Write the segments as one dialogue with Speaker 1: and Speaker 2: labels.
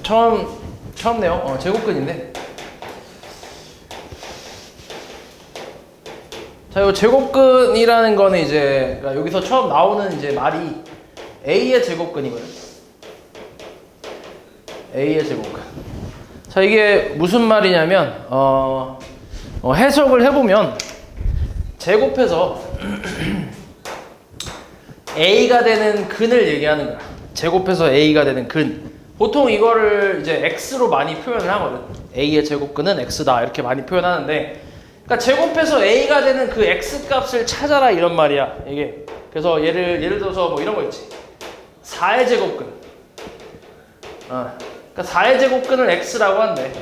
Speaker 1: 처음네요. 제곱근인데. 자, 요 제곱근이라는 거는 이제 그러니까 여기서 처음 나오는 이제 말이 A의 제곱근이거든. A의 제곱근. 자, 이게 무슨 말이냐면 해석을 해보면 제곱해서 A가 되는 근을 얘기하는 거야. 제곱해서 A가 되는 근. 보통 이거를 이제 X로 많이 표현을 하거든. A의 제곱근은 X다 이렇게 많이 표현하는데, 그러니까 제곱해서 A가 되는 그 X 값을 찾아라 이런 말이야 이게. 그래서 예를 들어서 뭐 이런 거 있지. 4의 제곱근. 그러니까 4의 제곱근을 X라고 한대.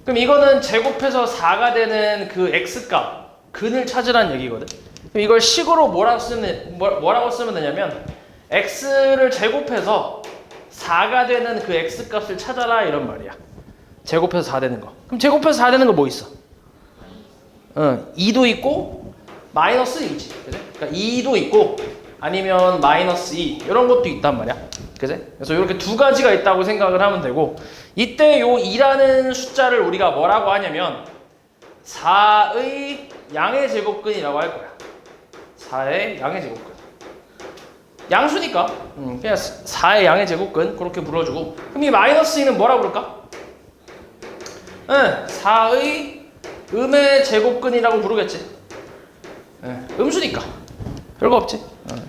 Speaker 1: 그럼 이거는 제곱해서 4가 되는 그 X 값 근을 찾으라는 얘기거든. 그럼 이걸 식으로 뭐라고 쓰면 되냐면 X를 제곱해서 4가 되는 그 X 값을 찾아라 이런 말이야. 제곱해서 4 되는 거. 그럼 제곱해서 4 되는 거 뭐 있어? 2도 있고 마이너스 2지. 그치? 그러니까 2도 있고 아니면 마이너스 2 이런 것도 있단 말이야. 그치? 그래서 이렇게 두 가지가 있다고 생각을 하면 되고, 이때 요 2라는 숫자를 우리가 뭐라고 하냐면 4의 양의 제곱근이라고 할 거야. 4의 양의 제곱근. 양수니까 그냥 4의 양의 제곱근 그렇게 불러주고, 그럼 이 마이너스 2는 뭐라 부를까? 4의 음의 제곱근이라고 부르겠지. 음수니까 별거 없지.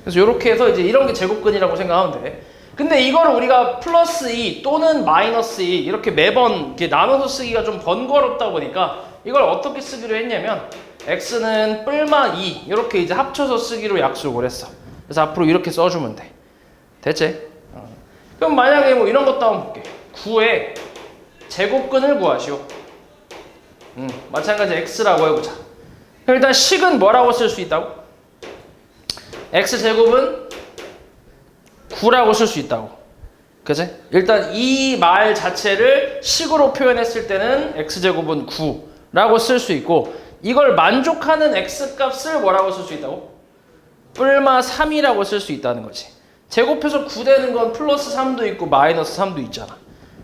Speaker 1: 그래서 이렇게 해서 이제 이런 게 제곱근이라고 생각하면 돼. 근데 이거를 우리가 플러스 2 또는 마이너스 2 이렇게 매번 이렇게 나눠서 쓰기가 좀 번거롭다 보니까 이걸 어떻게 쓰기로 했냐면 x는 뿔마 2 이렇게 이제 합쳐서 쓰기로 약속을 했어. 그래서 앞으로 이렇게 써주면 돼. 됐지? 그럼 만약에 뭐 이런 것도 한번 볼게. 9의 제곱근을 구하시오. 마찬가지 x라고 해보자. 그럼 일단 식은 뭐라고 쓸 수 있다고? x제곱은 9라고 쓸 수 있다고. 그치? 일단 이 말 자체를 식으로 표현했을 때는 x제곱은 9라고 쓸 수 있고, 이걸 만족하는 x값을 뭐라고 쓸 수 있다고? 뿔마 3이라고 쓸 수 있다는 거지. 제곱해서 9 되는 건 플러스 3도 있고 마이너스 3도 있잖아.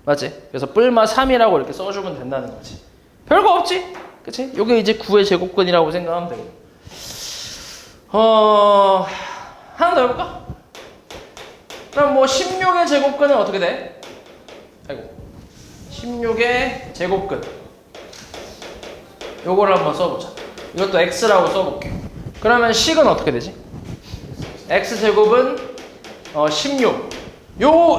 Speaker 1: 맞지? 그래서 뿔마 3이라고 이렇게 써주면 된다는 거지. 별거 없지? 그치? 요게 이제 9의 제곱근이라고 생각하면 되고. 하나 더 해볼까? 그럼 뭐 16의 제곱근은 어떻게 돼? 아이고. 16의 제곱근. 요거를 한번 써보자. 이것도 x라고 써볼게. 그러면 식은 어떻게 되지? x제곱은 16.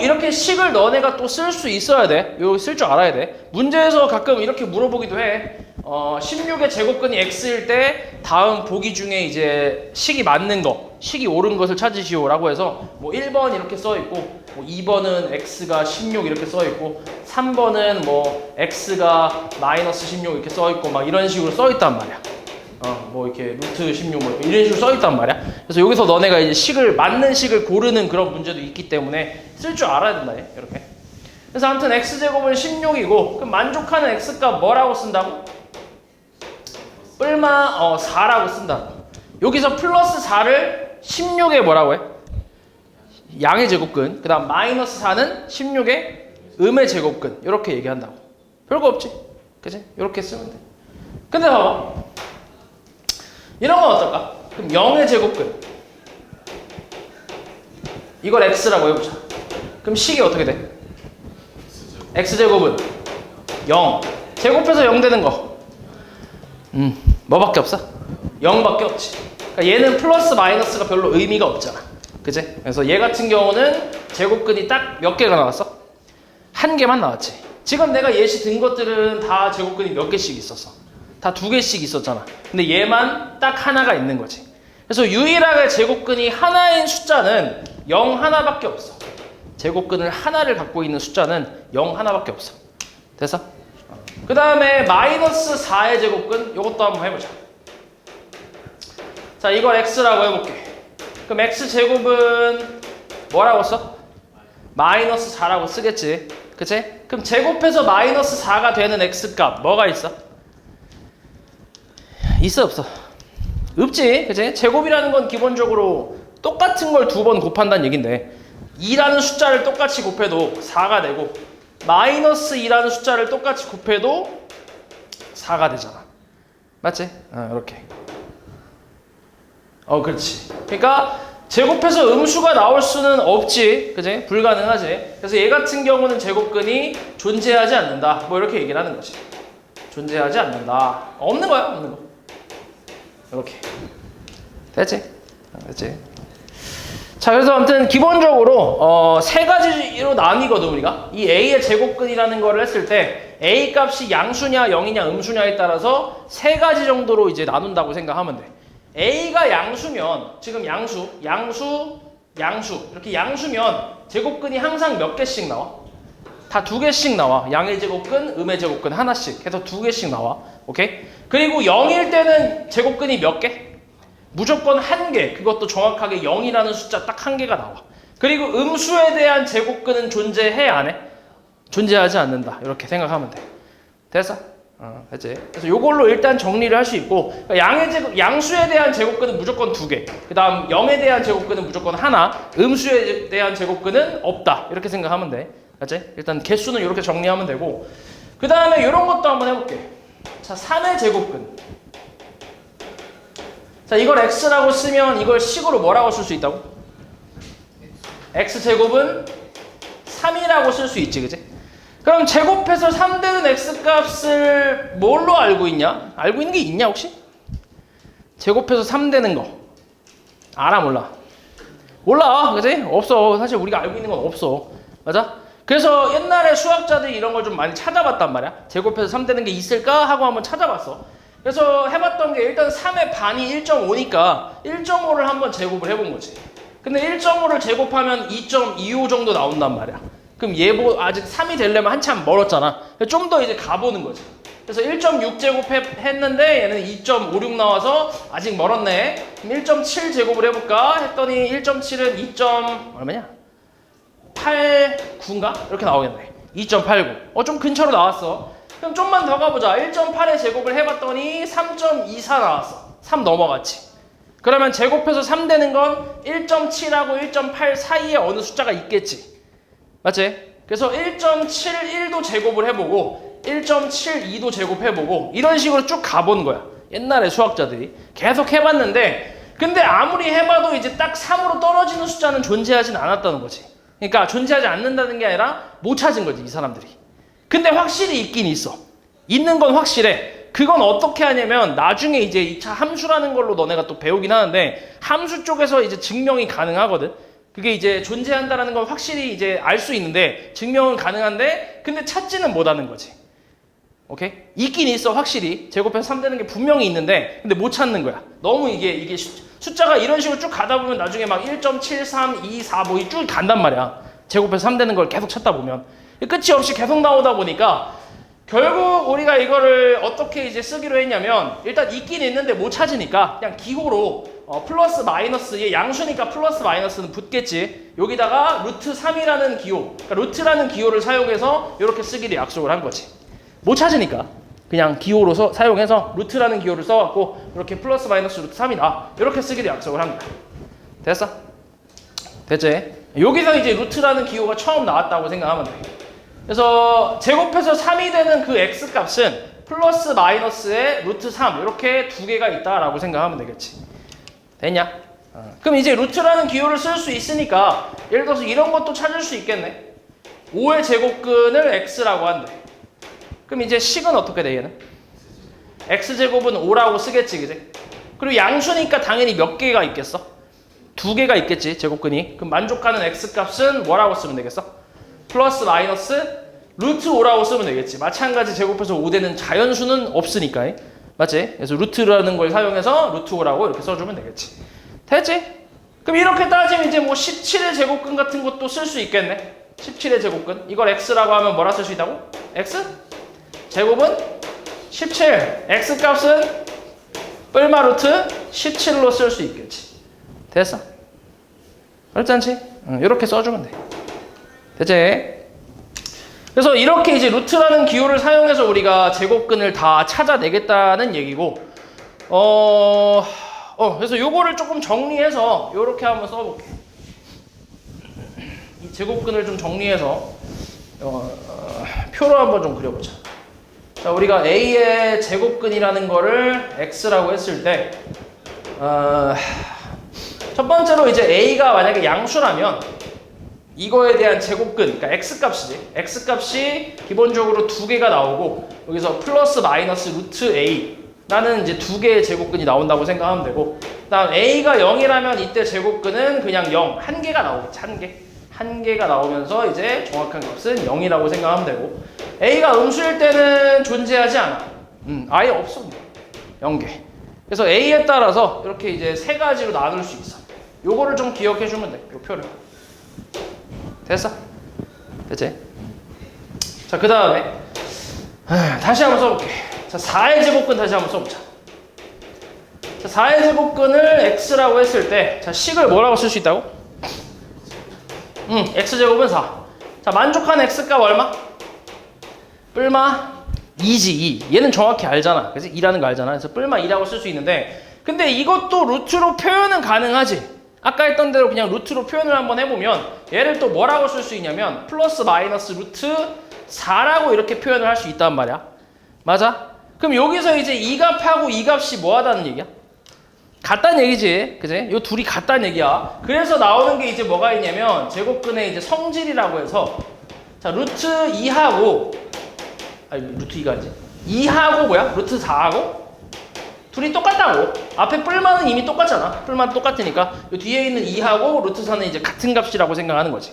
Speaker 1: 이렇게 식을 너네가 또 쓸 수 있어야 돼. 요 쓸 줄 알아야 돼. 문제에서 가끔 이렇게 물어보기도 해. 16의 제곱근이 x일 때 다음 보기 중에 이제 식이 맞는 거, 식이 옳은 것을 찾으시오라고 해서 뭐 1번 이렇게 써 있고, 뭐 2번은 x가 16 이렇게 써 있고, 3번은 뭐 x가 마이너스 16 이렇게 써 있고 막 이런 식으로 써 있단 말이야. 뭐 이렇게 루트 16 뭐 이런 식으로 써 있단 말이야. 그래서 여기서 너네가 이제 맞는 식을 고르는 그런 문제도 있기 때문에 쓸 줄 알아야 된다. 이렇게. 그래서 아무튼 x제곱은 16이고, 그럼 만족하는 x값 뭐라고 쓴다고? 뿔마 4라고 쓴다. 여기서 플러스 4를 16에 뭐라고 해? 양의 제곱근. 그 다음 마이너스 4는 16의 음의 제곱근. 이렇게 얘기한다고. 별거 없지? 그치? 이렇게 쓰면 돼. 근데 봐봐. 이런 건 어떨까? 그럼 0의 제곱근. 이걸 x라고 해보자. 그럼 식이 어떻게 돼? x제곱은 0. 제곱해서 0 되는 거. 뭐밖에 없어? 0밖에 없지. 그러니까 얘는 플러스 마이너스가 별로 의미가 없잖아. 그치? 그래서 얘 같은 경우는 제곱근이 딱 몇 개가 나왔어? 한 개만 나왔지. 지금 내가 예시 든 것들은 다 제곱근이 몇 개씩 있었어. 다 2개씩 있었잖아. 근데 얘만 딱 하나가 있는 거지. 그래서 유일하게 제곱근이 하나인 숫자는 0 하나밖에 없어. 제곱근을 하나를 갖고 있는 숫자는 0 하나밖에 없어. 됐어? 그 다음에 마이너스 4의 제곱근, 이것도 한번 해보자. 자, 이걸 x라고 해볼게. 그럼 x제곱은 뭐라고 써? 마이너스 4라고 쓰겠지. 그치? 그럼 제곱해서 마이너스 4가 되는 x값 뭐가 있어? 있어 없어? 없지. 그치? 제곱이라는 건 기본적으로 똑같은 걸 2번 곱한다는 얘긴데, 2라는 숫자를 똑같이 곱해도 4가 되고 마이너스 2라는 숫자를 똑같이 곱해도 4가 되잖아. 맞지? 이렇게. 그렇지. 그러니까 제곱해서 음수가 나올 수는 없지. 그지? 불가능하지. 그래서 얘 같은 경우는 제곱근이 존재하지 않는다. 뭐 이렇게 얘기를 하는 거지. 존재하지 않는다. 없는 거야, 없는 거. 이렇게. 됐지? 됐지? 자, 그래서 아무튼 기본적으로 세 가지로 나뉘거든 우리가. 이 A의 제곱근이라는 거를 했을 때 A 값이 양수냐 0이냐 음수냐에 따라서 세 가지 정도로 이제 나눈다고 생각하면 돼. A가 양수면 지금 양수 이렇게 양수면 제곱근이 항상 몇 개씩 나와? 다 2개씩 나와. 양의 제곱근, 음의 제곱근 하나씩 해서 2개씩 나와. 오케이? 그리고 0일 때는 제곱근이 몇 개? 무조건 1개. 그것도 정확하게 0이라는 숫자 딱 1개가 나와. 그리고 음수에 대한 제곱근은 존재해 안 해? 존재하지 않는다. 이렇게 생각하면 돼. 됐어? 됐지? 그래서 이걸로 일단 정리를 할 수 있고, 그러니까 양수에 대한 제곱근은 무조건 2개. 그 다음 0에 대한 제곱근은 무조건 하나. 음수에 대한 제곱근은 없다. 이렇게 생각하면 돼. 맞지? 일단 개수는 이렇게 정리하면 되고, 그 다음에 이런 것도 한번 해볼게. 자, 3의 제곱근. 자, 이걸 x라고 쓰면 이걸 식으로 뭐라고 쓸 수 있다고? x제곱은 3이라고 쓸 수 있지, 그지? 그럼 제곱해서 3되는 x값을 뭘로 알고 있냐? 알고 있는 게 있냐, 혹시? 제곱해서 3되는 거. 알아, 몰라? 몰라, 그지? 없어. 사실 우리가 알고 있는 건 없어. 맞아? 그래서 옛날에 수학자들이 이런 걸 좀 많이 찾아봤단 말이야. 제곱해서 3되는 게 있을까? 하고 한번 찾아봤어. 그래서 해봤던 게 일단 3의 반이 1.5니까 1.5를 한번 제곱을 해본 거지. 근데 1.5를 제곱하면 2.25 정도 나온단 말이야. 그럼 얘 아직 3이 되려면 한참 멀었잖아. 좀 더 이제 가보는 거지. 그래서 1.6 제곱 했는데 얘는 2.56 나와서 아직 멀었네. 그럼 1.7 제곱을 해볼까? 했더니 1.7은 2. 얼마냐? 89인가? 이렇게 나오겠네. 2.89. 좀 근처로 나왔어. 그럼 좀만 더 가보자. 1.8의 제곱을 해봤더니 3.24 나왔어. 3 넘어갔지. 그러면 제곱해서 3 되는 건 1.7하고 1.8 사이에 어느 숫자가 있겠지. 맞지? 그래서 1.71도 제곱을 해보고 1.72도 제곱해보고 이런 식으로 쭉 가보는 거야. 옛날에 수학자들이 계속 해봤는데, 근데 아무리 해봐도 이제 딱 3으로 떨어지는 숫자는 존재하진 않았다는 거지. 그러니까 존재하지 않는다는 게 아니라 못 찾은 거지, 이 사람들이. 근데 확실히 있긴 있어. 있는 건 확실해. 그건 어떻게 하냐면 나중에 이제 2차 함수라는 걸로 너네가 또 배우긴 하는데, 함수 쪽에서 이제 증명이 가능하거든. 그게 이제 존재한다라는 건 확실히 이제 알 수 있는데, 증명은 가능한데 근데 찾지는 못하는 거지. 오케이? 있긴 있어, 확실히. 제곱해서 3 되는 게 분명히 있는데 근데 못 찾는 거야. 너무 이게 숫자가 이런 식으로 쭉 가다 보면 나중에 막 1.73, 2, 4 뭐 쭉 간단 말이야. 제곱해서 3 되는 걸 계속 찾다 보면 끝이 없이 계속 나오다 보니까 결국 우리가 이거를 어떻게 이제 쓰기로 했냐면, 일단 있긴 있는데 못 찾으니까 그냥 기호로 플러스 마이너스, 얘 양수니까 플러스 마이너스는 붙겠지. 여기다가 루트 3이라는 기호, 그러니까 루트라는 기호를 사용해서 이렇게 쓰기로 약속을 한 거지. 못 찾으니까 그냥 기호로 사용해서 루트라는 기호를 써갖고 이렇게 플러스 마이너스 루트 3이다 이렇게 쓰기로 약속을 한 거야. 됐어? 됐지? 여기서 이제 루트라는 기호가 처음 나왔다고 생각하면 돼. 그래서 제곱해서 3이 되는 그 x값은 플러스 마이너스에 루트 3 이렇게 2개가 있다라고 생각하면 되겠지. 됐냐? 그럼 이제 루트라는 기호를 쓸 수 있으니까 예를 들어서 이런 것도 찾을 수 있겠네. 5의 제곱근을 x라고 한대. 그럼 이제 식은 어떻게 돼, 얘는? x제곱은 5라고 쓰겠지, 그지? 그리고 양수니까 당연히 몇 개가 있겠어? 2개가 있겠지, 제곱근이. 그럼 만족하는 x값은 뭐라고 쓰면 되겠어? 플러스 마이너스 루트 5라고 쓰면 되겠지. 마찬가지 제곱해서 5되는 자연수는 없으니까. 맞지? 그래서 루트라는 걸 사용해서 루트 5라고 이렇게 써주면 되겠지. 됐지? 그럼 이렇게 따지면 이제 뭐 17의 제곱근 같은 것도 쓸 수 있겠네. 17의 제곱근. 이걸 x라고 하면 뭐라 쓸 수 있다고? x? 제곱은 17. x값은 뿔마 루트 17로 쓸 수 있겠지. 됐어? 그렇지 않지? 이렇게 써주면 돼. 됐지? 그래서 이렇게 이제 루트라는 기호를 사용해서 우리가 제곱근을 다 찾아내겠다는 얘기고, 그래서 요거를 조금 정리해서 요렇게 한번 써볼게. 이 제곱근을 좀 정리해서 표로 한번 좀 그려보자. 자, 우리가 A의 제곱근이라는 거를 X라고 했을 때, 첫 번째로 이제 A가 만약에 양수라면 이거에 대한 제곱근, 그러니까 X값이지. X값이 기본적으로 두 개가 나오고 여기서 플러스 마이너스 루트 A 라는 이제 두 개의 제곱근이 나온다고 생각하면 되고, 그다음 A가 0이라면 이때 제곱근은 그냥 0, 한 개가 나오겠지. 한 개가 나오면서 이제 정확한 값은 0이라고 생각하면 되고, A가 음수일 때는 존재하지 않아. 아예 없어. 0개. 그래서 A에 따라서 이렇게 이제 세 가지로 나눌 수 있어. 요거를 좀 기억해 주면 돼. 요 표를. 됐어? 됐지? 자, 그 다음에 다시 한번 써볼게. 자, 4의 제곱근 다시 한번 써보자. 자, 4의 제곱근을 X라고 했을 때, 자, 식을 뭐라고 쓸 수 있다고? X제곱은 4. 자, 만족한 X값 얼마? 뿔마 2지, 2. 얘는 정확히 알잖아. 그래서 2라는 거 알잖아. 그래서 뿔마 2라고 쓸 수 있는데, 근데 이것도 루트로 표현은 가능하지. 아까 했던 대로 그냥 루트로 표현을 한번 해보면 얘를 또 뭐라고 쓸 수 있냐면 플러스 마이너스 루트 4라고 이렇게 표현을 할 수 있단 말이야. 맞아? 그럼 여기서 이제 이 값하고 이 값이 뭐 하다는 얘기야? 같다는 얘기지. 그지? 요 둘이 같다는 얘기야. 그래서 나오는 게 이제 뭐가 있냐면 제곱근의 이제 성질이라고 해서, 자, 루트 2하고, 아니 루트 2가 아니지. 2하고 뭐야? 루트 4하고 둘이 똑같다고. 앞에 뿔만은 이미 똑같잖아. 뿔만 똑같으니까 요 뒤에 있는 2하고 루트 4는 이제 같은 값이라고 생각하는 거지.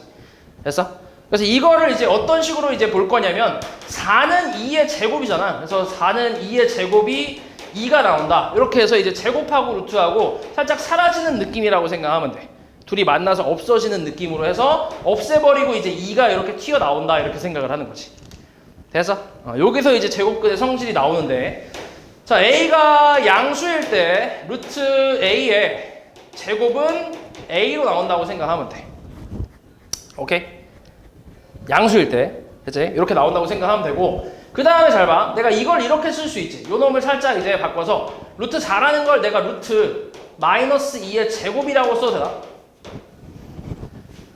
Speaker 1: 됐어? 그래서 이거를 이제 어떤 식으로 이제 볼 거냐면 4는 2의 제곱이잖아. 그래서 4는 2의 제곱이 2가 나온다. 이렇게 해서 이제 제곱하고 루트하고 살짝 사라지는 느낌이라고 생각하면 돼. 둘이 만나서 없어지는 느낌으로 해서 없애버리고 이제 2가 이렇게 튀어나온다. 이렇게 생각을 하는 거지. 됐어? 여기서 이제 제곱근의 성질이 나오는데, 자, A가 양수일 때 루트 A의 제곱은 A로 나온다고 생각하면 돼. 오케이? 양수일 때, 그치? 이렇게 나온다고 생각하면 되고, 그 다음에 잘 봐. 내가 이걸 이렇게 쓸 수 있지. 요 놈을 살짝 이제 바꿔서 루트 4라는 걸 내가 루트 마이너스 2의 제곱이라고 써도 되나?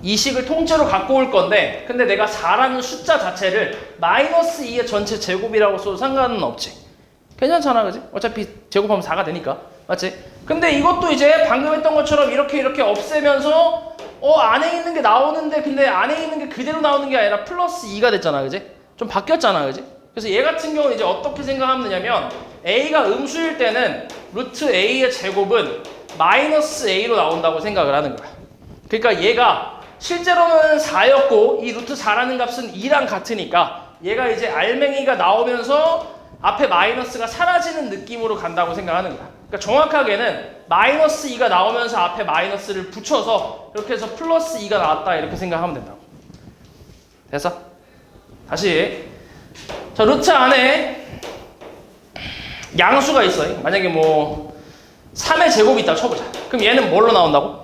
Speaker 1: 이 식을 통째로 갖고 올 건데, 근데 내가 4라는 숫자 자체를 마이너스 2의 전체 제곱이라고 써도 상관은 없지. 괜찮잖아, 그지? 어차피 제곱하면 4가 되니까. 맞지? 근데 이것도 이제 방금 했던 것처럼 이렇게 없애면서 안에 있는 게 나오는데, 근데 안에 있는 게 그대로 나오는 게 아니라 플러스 2가 됐잖아, 그지? 좀 바뀌었잖아, 그지? 그래서 얘 같은 경우는 이제 어떻게 생각하면 되냐면, A가 음수일 때는 루트 A의 제곱은 마이너스 A로 나온다고 생각을 하는 거야. 그러니까 얘가 실제로는 4였고 이 루트 4라는 값은 2랑 같으니까 얘가 이제 알맹이가 나오면서 앞에 마이너스가 사라지는 느낌으로 간다고 생각하는 거야. 그러니까 정확하게는 마이너스 2가 나오면서 앞에 마이너스를 붙여서 이렇게 해서 플러스 2가 나왔다 이렇게 생각하면 된다고. 됐어? 다시. 자, 루트 안에 양수가 있어. 만약에 뭐 3의 제곱이 있다고 쳐보자. 그럼 얘는 뭘로 나온다고?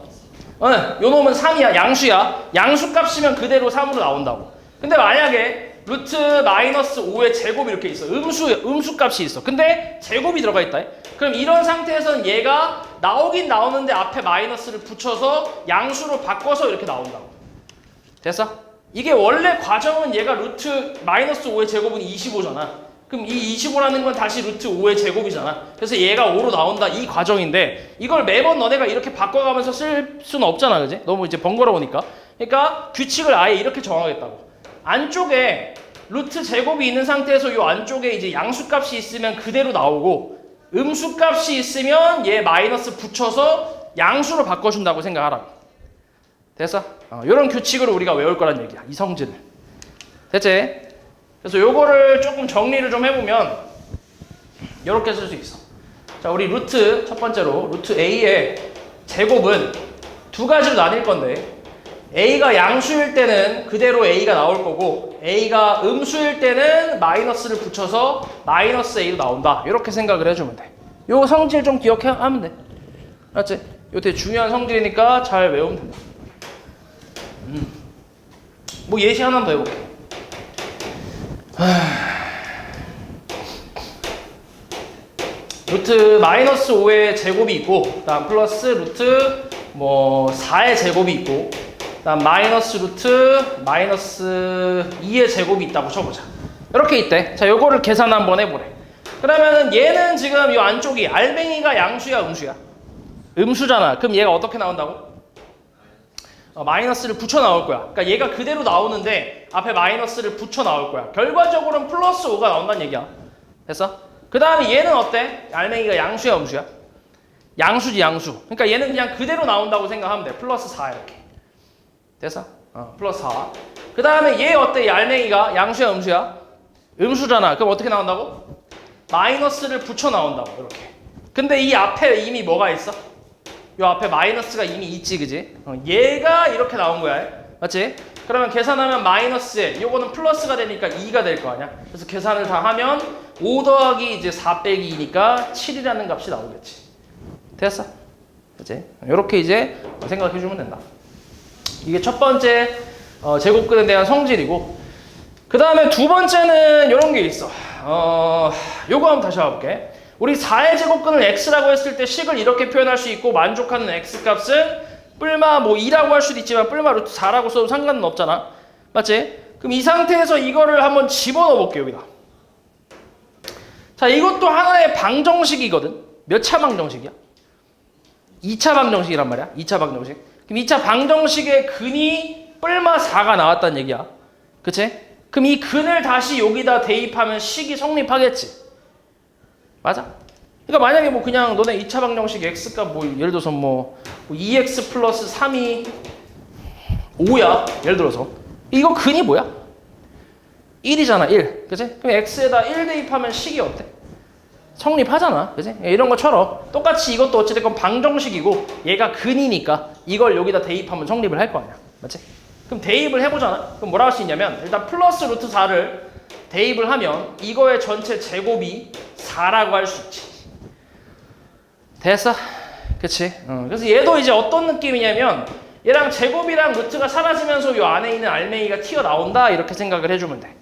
Speaker 1: 요 놈은 3이야. 양수야. 양수 값이면 그대로 3으로 나온다고. 근데 만약에 루트 마이너스 5의 제곱이 이렇게 있어. 음수 값이 있어. 근데 제곱이 들어가 있다. 그럼 이런 상태에서는 얘가 나오긴 나오는데 앞에 마이너스를 붙여서 양수로 바꿔서 이렇게 나온다고. 됐어? 이게 원래 과정은 얘가 루트 마이너스 5의 제곱은 25잖아. 그럼 이 25라는 건 다시 루트 5의 제곱이잖아. 그래서 얘가 5로 나온다. 이 과정인데 이걸 매번 너네가 이렇게 바꿔가면서 쓸 수는 없잖아. 그지? 너무 이제 번거로우니까. 그러니까 규칙을 아예 이렇게 정하겠다고. 안쪽에 루트 제곱이 있는 상태에서 이 안쪽에 이제 양수값이 있으면 그대로 나오고, 음수값이 있으면 얘 마이너스 붙여서 양수로 바꿔준다고 생각하라고. 됐어? 이런 규칙으로 우리가 외울 거란 얘기야. 이 성질을. 됐지? 그래서 요거를 조금 정리를 좀 해보면 이렇게 쓸 수 있어. 자, 우리 루트 첫 번째로 루트 A의 제곱은 두 가지로 나뉠 건데, A가 양수일 때는 그대로 A가 나올 거고, A가 음수일 때는 마이너스를 붙여서 마이너스 A로 나온다. 이렇게 생각을 해주면 돼. 요 성질 좀 기억하면 돼. 알았지? 요 되게 중요한 성질이니까 잘 외우면 된다. 뭐 예시 하나 더 해볼게. 루트 마이너스 5의 제곱이 있고, 그다음 플러스 루트 뭐 4의 제곱이 있고, 그다음 마이너스 루트 마이너스 2의 제곱이 있다고 쳐보자. 이렇게 있대. 자, 요거를 계산 한번 해보래. 그러면은 얘는 지금 요 안쪽이 알맹이가 양수야, 음수야? 음수잖아. 그럼 얘가 어떻게 나온다고? 마이너스를 붙여 나올 거야. 그러니까 얘가 그대로 나오는데 앞에 마이너스를 붙여 나올 거야. 결과적으로는 플러스 5가 나온다는 얘기야. 됐어? 그 다음에 얘는 어때? 알맹이가 양수야, 음수야? 양수지, 양수. 그러니까 얘는 그냥 그대로 나온다고 생각하면 돼. 플러스 4 이렇게. 됐어? 플러스 4. 그 다음에 얘 어때? 이 알맹이가 양수야, 음수야? 음수잖아. 그럼 어떻게 나온다고? 마이너스를 붙여 나온다고, 이렇게. 근데 이 앞에 이미 뭐가 있어? 요 앞에 마이너스가 이미 있지, 그지? 얘가 이렇게 나온 거야. 맞지? 그러면 계산하면 마이너스, 요거는 플러스가 되니까 2가 될 거 아니야? 그래서 계산을 다 하면 5 더하기 이제 4 빼기 2니까 7이라는 값이 나오겠지. 됐어? 그치? 요렇게 이제 생각해주면 된다. 이게 첫 번째 제곱근에 대한 성질이고, 그 다음에 두 번째는 요런 게 있어. 요거 한번 다시 와볼게. 우리 4의 제곱근을 x라고 했을 때 식을 이렇게 표현할 수 있고, 만족하는 x값은 뿔마 뭐 2라고 할 수도 있지만 뿔마 루트 4라고 써도 상관은 없잖아. 맞지? 그럼 이 상태에서 이거를 한번 집어넣어 볼게요, 여기다. 자, 이것도 하나의 방정식이거든. 몇 차 방정식이야? 2차 방정식이란 말이야. 2차 방정식. 그럼 2차 방정식의 근이 뿔마 4가 나왔다는 얘기야. 그치? 그럼 이 근을 다시 여기다 대입하면 식이 성립하겠지. 맞아? 그러니까 만약에 뭐 그냥 너네 2차 방정식 x값 뭐 예를 들어서 뭐 2x 플러스 3이 5야. 예를 들어서. 이거 근이 뭐야? 1이잖아, 1. 그치? 그럼 x에다 1 대입하면 식이 어때? 성립하잖아. 그치? 이런 것처럼 똑같이 이것도 어찌됐건 방정식이고 얘가 근이니까 이걸 여기다 대입하면 성립을 할 거 아니야. 맞지? 그럼 대입을 해보잖아. 그럼 뭐라 할 수 있냐면 일단 플러스 루트 4를 대입을 하면 이거의 전체 제곱이 4라고 할 수 있지. 됐어? 그치? 그래서 얘도 이제 어떤 느낌이냐면 얘랑 제곱이랑 루트가 사라지면서 이 안에 있는 알맹이가 튀어나온다 이렇게 생각을 해주면 돼.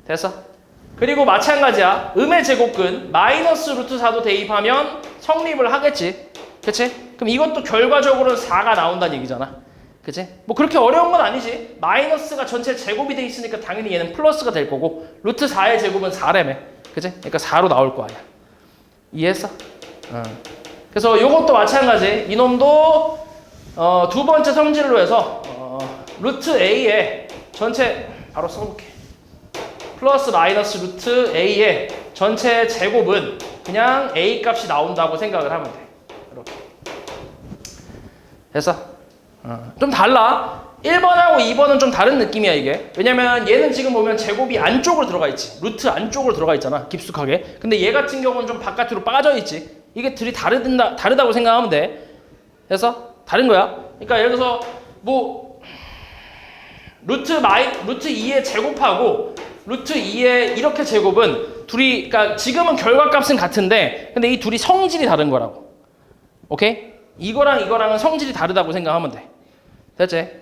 Speaker 1: 됐어? 그리고 마찬가지야. 음의 제곱근 마이너스 루트 4도 대입하면 성립을 하겠지. 그치? 그럼 이것도 결과적으로는 4가 나온다는 얘기잖아. 그치? 뭐 그렇게 어려운 건 아니지. 마이너스가 전체 제곱이 돼 있으니까 당연히 얘는 플러스가 될 거고 루트 4의 제곱은 4래매. 그치? 그러니까 4로 나올 거 아니야. 이해했어? 그래서 이것도 마찬가지. 이놈도 두 번째 성질로 해서 루트 a의 전체 바로 써볼게. 플러스 마이너스 루트 a의 전체 제곱은 그냥 a 값이 나온다고 생각을 하면 돼. 이렇게. 됐어? 좀 달라. 1번하고 2번은 좀 다른 느낌이야 이게. 왜냐면 얘는 지금 보면 제곱이 안쪽으로 들어가 있지. 루트 안쪽으로 들어가 있잖아. 깊숙하게. 근데 얘 같은 경우는 좀 바깥으로 빠져 있지. 이게 둘이 다르다고 생각하면 돼. 그래서 다른 거야. 그러니까 예를 들어서 뭐 루트 2의 제곱하고 루트 2의 이렇게 제곱은 둘이 그러니까 지금은 결과값은 같은데 근데 이 둘이 성질이 다른 거라고. 오케이? 이거랑은 성질이 다르다고 생각하면 돼. 됐지?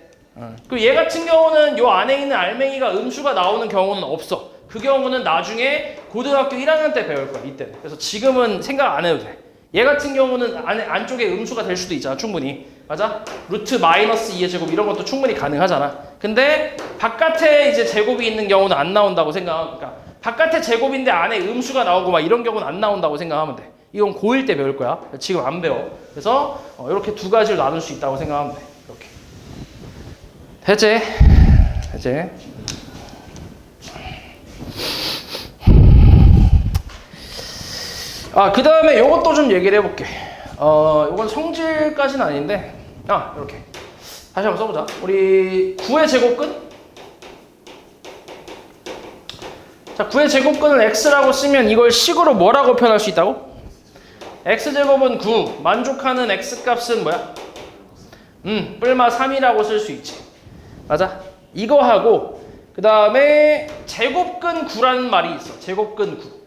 Speaker 1: 그리고 얘 같은 경우는 요 안에 있는 알맹이가 음수가 나오는 경우는 없어. 그 경우는 나중에 고등학교 1학년 때 배울 거야, 이때. 그래서 지금은 생각 안 해도 돼. 얘 같은 경우는 안쪽에 음수가 될 수도 있잖아, 충분히. 맞아? 루트 마이너스 2의 제곱 이런 것도 충분히 가능하잖아. 근데 바깥에 이제 제곱이 있는 경우는 안 나온다고 생각하니까 바깥에 제곱인데 안에 음수가 나오고 막 이런 경우는 안 나온다고 생각하면 돼. 이건 고1 때 배울 거야. 지금 안 배워. 그래서 이렇게 두 가지를 나눌 수 있다고 생각하면 돼. 이렇게. 됐지? 됐지? 그 다음에 요것도 좀 얘기를 해볼게. 요건 성질까지는 아닌데, 이렇게. 다시 한번 써보자. 우리 9의 제곱근? 자, 9의 제곱근을 x라고 쓰면 이걸 식으로 뭐라고 표현할 수 있다고? x제곱은 9, 만족하는 x값은 뭐야? 뿔마 3이라고 쓸 수 있지. 맞아? 이거 하고, 그 다음에 제곱근 9라는 말이 있어. 제곱근 9.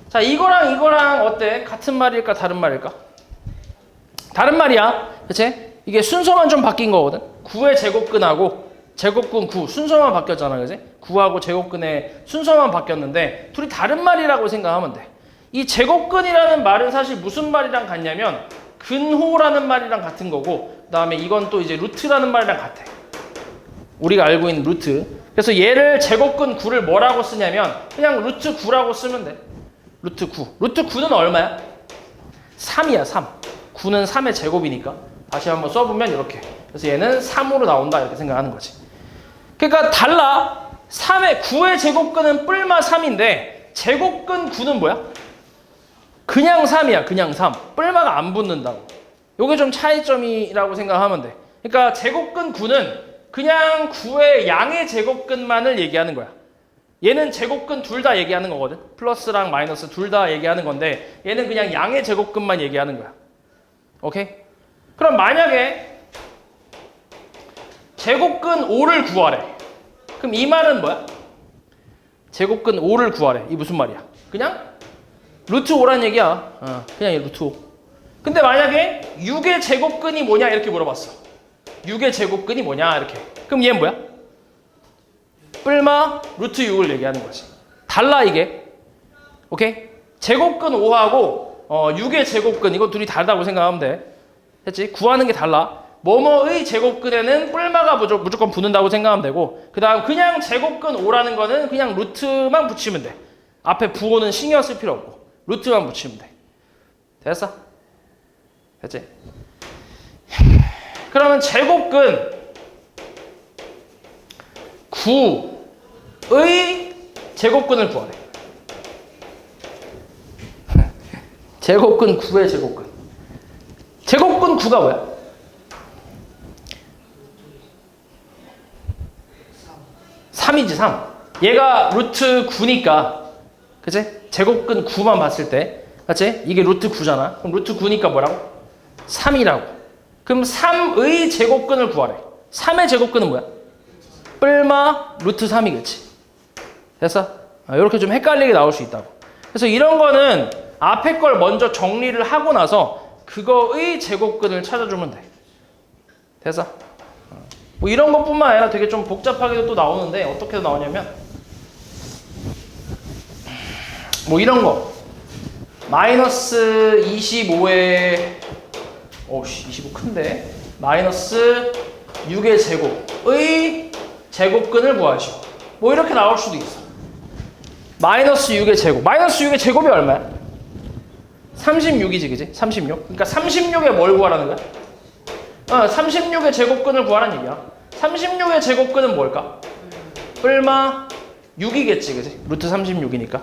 Speaker 1: 자, 이거랑 어때? 같은 말일까? 다른 말일까? 다른 말이야. 그치? 이게 순서만 좀 바뀐 거거든. 9의 제곱근하고 제곱근 9 순서만 바뀌었잖아. 그치? 9하고 제곱근의 순서만 바뀌었는데 둘이 다른 말이라고 생각하면 돼. 이 제곱근이라는 말은 사실 무슨 말이랑 같냐면 근호라는 말이랑 같은 거고 그다음에 이건 또 이제 루트라는 말이랑 같아. 우리가 알고 있는 루트. 그래서 얘를 제곱근 9를 뭐라고 쓰냐면 그냥 루트 9라고 쓰면 돼. 루트 9. 루트 9는 얼마야? 3이야, 3. 9는 3의 제곱이니까. 다시 한번 써보면 이렇게. 그래서 얘는 3으로 나온다 이렇게 생각하는 거지. 그러니까 달라. 3의 9의 제곱근은 뿔마 3인데 제곱근 9는 뭐야? 그냥 3이야. 그냥 3. 뿔마가 안 붙는다고. 요게 좀 차이점이라고 생각하면 돼. 그러니까 제곱근 9는 그냥 9의 양의 제곱근만을 얘기하는 거야. 얘는 제곱근 둘 다 얘기하는 거거든. 플러스랑 마이너스 둘 다 얘기하는 건데 얘는 그냥 양의 제곱근만 얘기하는 거야. 오케이? 그럼 만약에 제곱근 5를 구하래. 그럼 이 말은 뭐야? 제곱근 5를 구하래. 이 무슨 말이야? 그냥 루트 5란 얘기야. 그냥 루트 5. 근데 만약에 6의 제곱근이 뭐냐 이렇게 물어봤어. 6의 제곱근이 뭐냐 이렇게. 그럼 얘는 뭐야? 뿔마 루트 6을 얘기하는 거지. 달라 이게. 오케이? 제곱근 5하고 6의 제곱근 이거 둘이 다르다고 생각하면 돼. 됐지? 구하는 게 달라. 뭐뭐의 제곱근에는 뿔마가 무조건 붙는다고 생각하면 되고 그 다음 그냥 제곱근 5라는 거는 그냥 루트만 붙이면 돼. 앞에 부호는 신경 쓸 필요 없고 루트만 붙이면 돼. 됐어? 됐지? 그러면 제곱근 9의 제곱근을 구하래. 제곱근 9의 제곱근. 제곱근 9가 뭐야? 3이지 3. 얘가 루트 9니까 그치? 제곱근 9만 봤을 때 그치? 이게 루트 9잖아. 그럼 루트 9니까 뭐라고? 3이라고. 그럼 3의 제곱근을 구하래. 3의 제곱근은 뭐야? 뿔마 루트 3이겠지. 됐어? 이렇게 좀 헷갈리게 나올 수 있다고. 그래서 이런 거는 앞에 걸 먼저 정리를 하고 나서 그거의 제곱근을 찾아주면 돼. 됐어? 뭐 이런 것뿐만 아니라 되게 좀 복잡하게도 또 나오는데 어떻게 나오냐면 뭐 이런 거 마이너스 25의 오씨 25 큰데 마이너스 6의 제곱의 제곱근을 구하시오. 뭐 이렇게 나올 수도 있어. 마이너스 6의 제곱. 마이너스 6의 제곱이 얼마야? 36이지 그지? 36. 그러니까 36에 뭘 구하라는 거야? 36의 제곱근을 구하라는 얘기야. 36의 제곱근은 뭘까? 뿔마 6이겠지 그지? 루트 36이니까.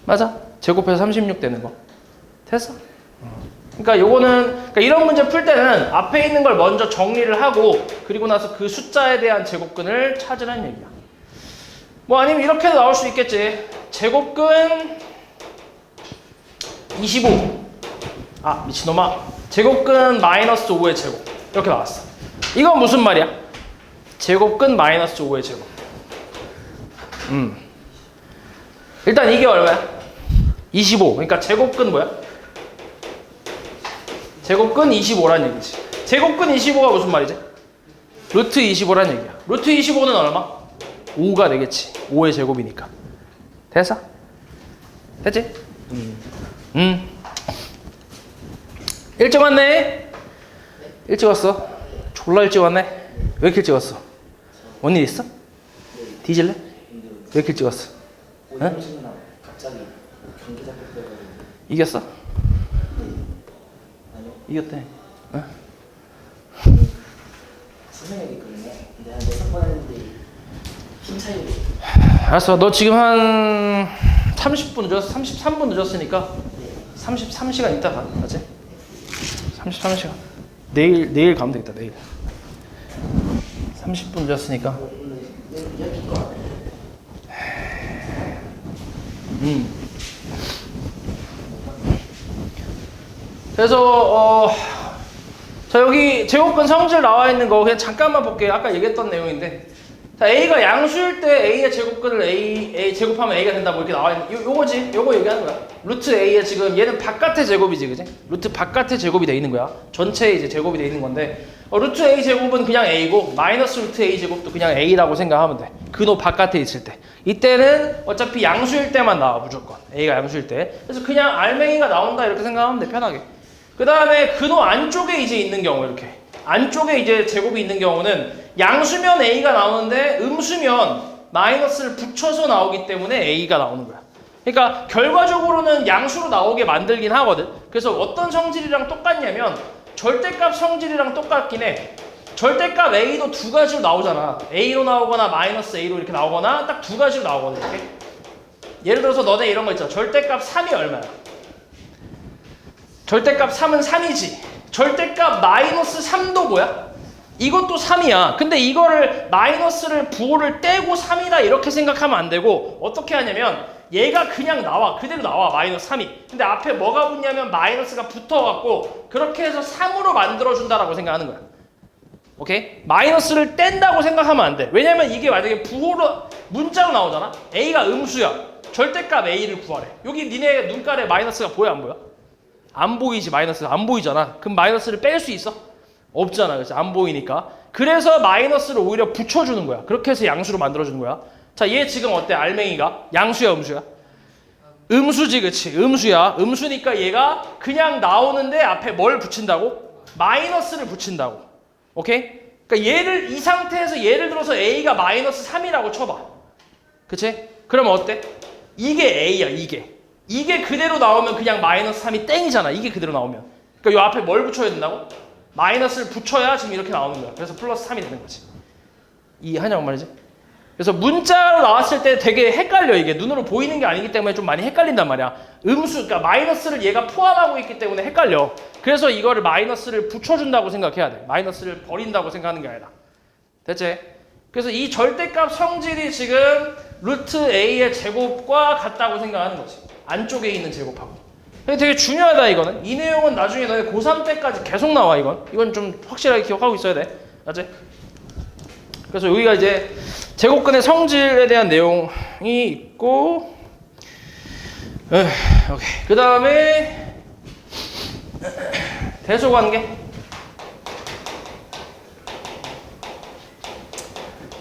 Speaker 1: 맞아? 제곱해서 36 되는 거. 됐어? 그러니까 요거는 그러니까 이런 문제 풀 때는 앞에 있는 걸 먼저 정리를 하고 그리고 나서 그 숫자에 대한 제곱근을 찾으라는 얘기야. 뭐 아니면 이렇게도 나올 수 있겠지. 제곱근 25. 아 미친놈아. 제곱근 마이너스 5의 제곱. 이렇게 나왔어. 이건 무슨 말이야? 제곱근 마이너스 5의 제곱. 일단 이게 얼마야? 25. 그러니까 제곱근 뭐야? 제곱근 25란 얘기지. 제곱근 25가 무슨 말이지? 루트 25란 얘기야. 루트 25는 얼마? 5가 되겠지. 5의 제곱이니까. 됐어? 됐지? 일찍 왔네? 일찍 왔어? 졸라 일찍 왔네? 왜 이렇게 일찍 왔어? 뭔 일 있어? 뒤질래? 왜 이렇게 일찍 왔어? 응?
Speaker 2: 갑자기 경기 잡혔다고
Speaker 1: 이겼어?
Speaker 2: 아니요.
Speaker 1: 이겼대. 응?
Speaker 2: 선생님이 그러네. 내가 내 선발했는데 힘 차이로.
Speaker 1: 알았어. 너 지금 한 30분 늦었어. 33분 늦었으니까 33시간 있다 가. 맞지? 33시간. 내일 가면 되겠다. 내일. 30분 늦었으니까.
Speaker 2: 여기 거.
Speaker 1: 그래서 자 여기 제곱근 성질 나와 있는 거 그냥 잠깐만 볼게요. 아까 얘기했던 내용인데 자 A가 양수일 때 A의 제곱근을 A 제곱하면 A가 된다 뭐 이렇게 나와 있는 요거지. 요거 얘기하는 거야. 루트 A의 지금 얘는 바깥의 제곱이지 그지? 루트 바깥의 제곱이 돼 있는 거야. 전체 이제 제곱이 돼 있는 건데 루트 A 제곱은 그냥 A고 마이너스 루트 A 제곱도 그냥 A라고 생각하면 돼. 근호 바깥에 있을 때. 이때는 어차피 양수일 때만 나와 무조건. A가 양수일 때. 그래서 그냥 알맹이가 나온다 이렇게 생각하면 돼 편하게. 그 다음에 근호 안쪽에 이제 있는 경우 이렇게 안쪽에 이제 제곱이 있는 경우는 양수면 A가 나오는데 음수면 마이너스를 붙여서 나오기 때문에 A가 나오는 거야. 그러니까 결과적으로는 양수로 나오게 만들긴 하거든. 그래서 어떤 성질이랑 똑같냐면 절대값 성질이랑 똑같긴 해. 절대값 A도 두 가지로 나오잖아. A로 나오거나 마이너스 A로 이렇게 나오거나 딱 두 가지로 나오거든. 이렇게. 예를 들어서 너네 이런 거 있잖아. 절대값 3이 얼마야? 절대값 3은 3이지. 절대값 마이너스 3도 뭐야? 이것도 3이야. 근데 이거를 마이너스를 부호를 떼고 3이다 이렇게 생각하면 안 되고 어떻게 하냐면 얘가 그냥 나와. 그대로 나와. 마이너스 3이. 근데 앞에 뭐가 붙냐면 마이너스가 붙어갖고 그렇게 해서 3으로 만들어준다라고 생각하는 거야. 오케이? 마이너스를 뗀다고 생각하면 안 돼. 왜냐면 이게 만약에 부호로 문자로 나오잖아. A가 음수야. 절대값 A를 구하래. 여기 니네 눈깔에 마이너스가 보여 안 보여? 안 보이지. 마이너스가 안 보이잖아. 그럼 마이너스를 뺄 수 있어? 없잖아. 그래서 안 보이니까. 그래서 마이너스를 오히려 붙여주는 거야. 그렇게 해서 양수로 만들어주는 거야. 자, 얘 지금 어때? 알맹이가? 양수야 음수야? 음수지. 그치? 음수야. 음수니까 얘가 그냥 나오는데 앞에 뭘 붙인다고? 마이너스를 붙인다고. 오케이? 그러니까 얘를 이 상태에서 예를 들어서 A가 마이너스 3이라고 쳐봐. 그치? 그러면 어때? 이게 A야. 이게 그대로 나오면 그냥 마이너스 3이 땡이잖아. 이게 그대로 나오면. 그러니까 요 앞에 뭘 붙여야 된다고? 마이너스를 붙여야 지금 이렇게 나오는 거야. 그래서 플러스 3이 되는 거지. 이해하냐고 말이지? 그래서 문자로 나왔을 때 되게 헷갈려. 이게 눈으로 보이는 게 아니기 때문에 좀 많이 헷갈린단 말이야. 음수, 그러니까 마이너스를 얘가 포함하고 있기 때문에 헷갈려. 그래서 이거를 마이너스를 붙여준다고 생각해야 돼. 마이너스를 버린다고 생각하는 게 아니라. 됐지? 그래서 이 절대값 성질이 지금 루트 A의 제곱과 같다고 생각하는 거지. 안쪽에 있는 제곱하고. 되게 중요하다 이거는. 이 내용은 나중에 너희 고3 때까지 계속 나와 이건. 이건 좀 확실하게 기억하고 있어야 돼. 알지? 그래서 여기가 이제 제곱근의 성질에 대한 내용이 있고 오케이. 그 다음에 대소관계.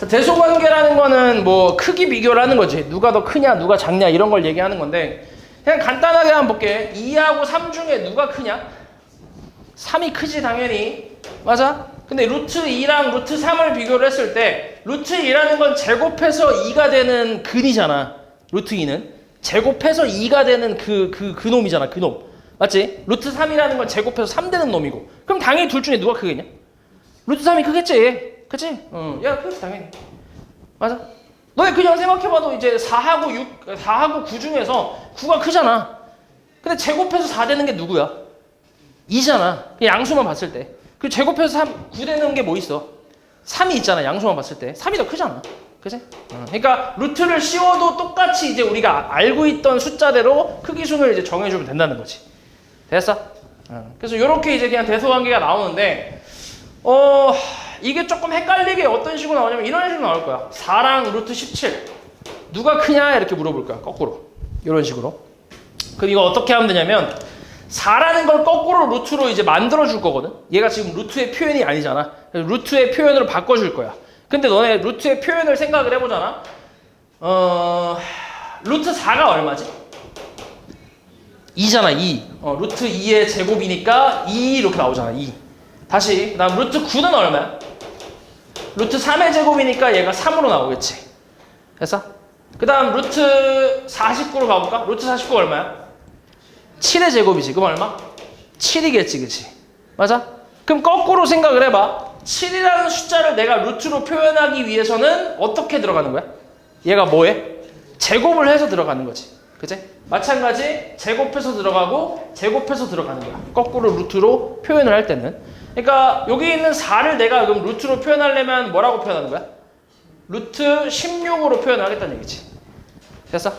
Speaker 1: 대소관계라는 거는 뭐 크기 비교를 하는 거지. 누가 더 크냐 누가 작냐 이런 걸 얘기하는 건데 그냥 간단하게 한번 볼게. 2하고 3 중에 누가 크냐? 3이 크지 당연히. 맞아? 근데 루트 2랑 루트 3을 비교를 했을 때 루트 2라는 건 제곱해서 2가 되는 근이잖아. 루트 2는 제곱해서 2가 되는 그 놈이잖아. 그 놈. 맞지? 루트 3이라는 건 제곱해서 3 되는 놈이고. 그럼 당연히 둘 중에 누가 크겠냐? 루트 3이 크겠지. 그치? 야, 크지 당연히. 맞아? 너희 그냥 생각해봐도 이제 4하고 9 중에서 9가 크잖아. 근데 제곱해서 4 되는 게 누구야? 2잖아. 양수만 봤을 때. 그 제곱해서 9 되는 게 뭐 있어? 3이 있잖아. 양수만 봤을 때. 3이 더 크잖아. 그치? 그러니까 루트를 씌워도 똑같이 이제 우리가 알고 있던 숫자대로 크기순을 이제 정해주면 된다는 거지. 됐어? 그래서 이렇게 이제 그냥 대소관계가 나오는데 이게 조금 헷갈리게 어떤 식으로 나오냐면 이런 식으로 나올 거야. 4랑 루트 17 누가 크냐 이렇게 물어볼 거야. 거꾸로. 이런 식으로. 그럼 이거 어떻게 하면 되냐면 4라는 걸 거꾸로 루트로 이제 만들어줄 거거든. 얘가 지금 루트의 표현이 아니잖아. 루트의 표현으로 바꿔줄 거야. 근데 너네 루트의 표현을 생각을 해보잖아. 루트 4가 얼마지? 2잖아. 2. 루트 2의 제곱이니까 2 이렇게 나오잖아. 2. 다시. 그다음 루트 9는 얼마야? 루트 3의 제곱이니까 얘가 3으로 나오겠지. 됐어? 그 다음 루트 49로 가볼까? 루트 49 얼마야? 7의 제곱이지. 그럼 얼마? 7이겠지. 그치? 맞아? 그럼 거꾸로 생각을 해봐. 7이라는 숫자를 내가 루트로 표현하기 위해서는 어떻게 들어가는 거야? 얘가 뭐해? 제곱을 해서 들어가는 거지. 그치? 마찬가지 제곱해서 들어가고 제곱해서 들어가는 거야. 거꾸로 루트로 표현을 할 때는. 그러니까 여기 있는 4를 내가 그럼 루트로 표현하려면 뭐라고 표현하는 거야? 루트 16으로 표현을 하겠다는 얘기지. 됐어?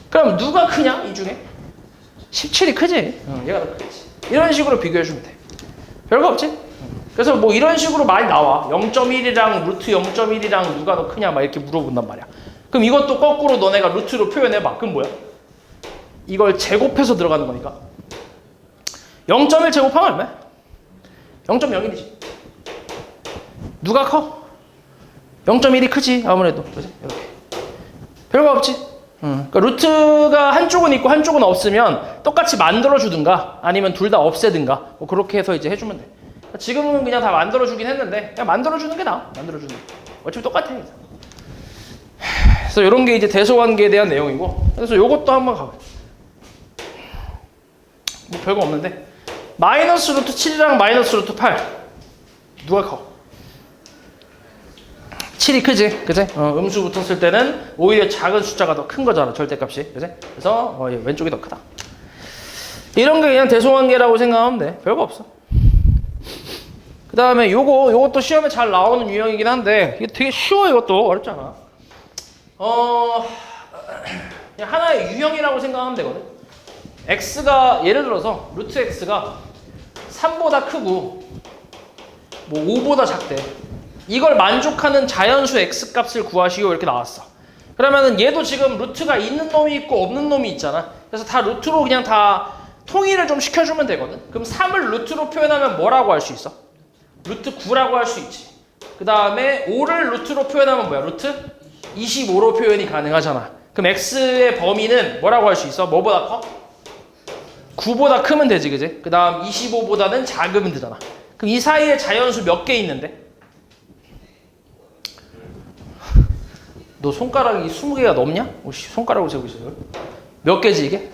Speaker 1: 그럼 누가 크냐? 이 중에? 17이 크지. 얘가 더 크지. 이런 식으로 비교해주면 돼. 별거 없지? 그래서 뭐 이런 식으로 많이 나와. 0.1이랑 루트 0.1이랑 누가 더 크냐 막 이렇게 물어본단 말이야. 그럼 이것도 거꾸로 너네가 루트로 표현해봐. 그럼 뭐야? 이걸 제곱해서 들어가는 거니까 0.1 제곱하면 얼마야? 0.01이지. 누가 커? 0.1이 크지 아무래도. 그치? 이렇게. 별거 없지? 그러니까 루트가 한쪽은 있고 한쪽은 없으면 똑같이 만들어주든가 아니면 둘 다 없애든가 뭐 그렇게 해서 이제 해주면 돼. 지금은 그냥 다 만들어주긴 했는데 그냥 만들어주는 게 나아. 만들어주는 게. 어차피 똑같아. 그래서 이런 게 이제 대소관계에 대한 내용이고 그래서 요것도 한번 가봐요. 뭐 별거 없는데 마이너스 루트 7이랑 마이너스 루트 8 누가 커? 7이 크지? 그치? 음수 붙었을 때는 오히려 작은 숫자가 더 큰 거잖아. 절대값이. 그치? 그래서 왼쪽이 더 크다. 이런 게 그냥 대소관계라고 생각하면 돼. 별거 없어. 그 다음에 요것도 시험에 잘 나오는 유형이긴 한데 이게 되게 쉬워. 이것도 어렵잖아. 그냥 하나의 유형이라고 생각하면 되거든. x가 예를 들어서 루트 x가 3보다 크고 뭐 5보다 작대. 이걸 만족하는 자연수 x 값을 구하시오 이렇게 나왔어. 그러면은 얘도 지금 루트가 있는 놈이 있고 없는 놈이 있잖아. 그래서 다 루트로 그냥 다 통일을 좀 시켜주면 되거든. 그럼 3을 루트로 표현하면 뭐라고 할 수 있어? 루트 9라고 할 수 있지. 그 다음에 5를 루트로 표현하면 뭐야? 루트 25로 표현이 가능하잖아. 그럼 x의 범위는 뭐라고 할 수 있어? 뭐보다 커? 9보다 크면 되지, 그지? 그 다음 25보다는 작으면 되잖아. 그럼 이 사이에 자연수 몇 개 있는데? 너 손가락이 20개가 넘냐? 오씨, 손가락으로 재고 있어. 몇 개지 이게?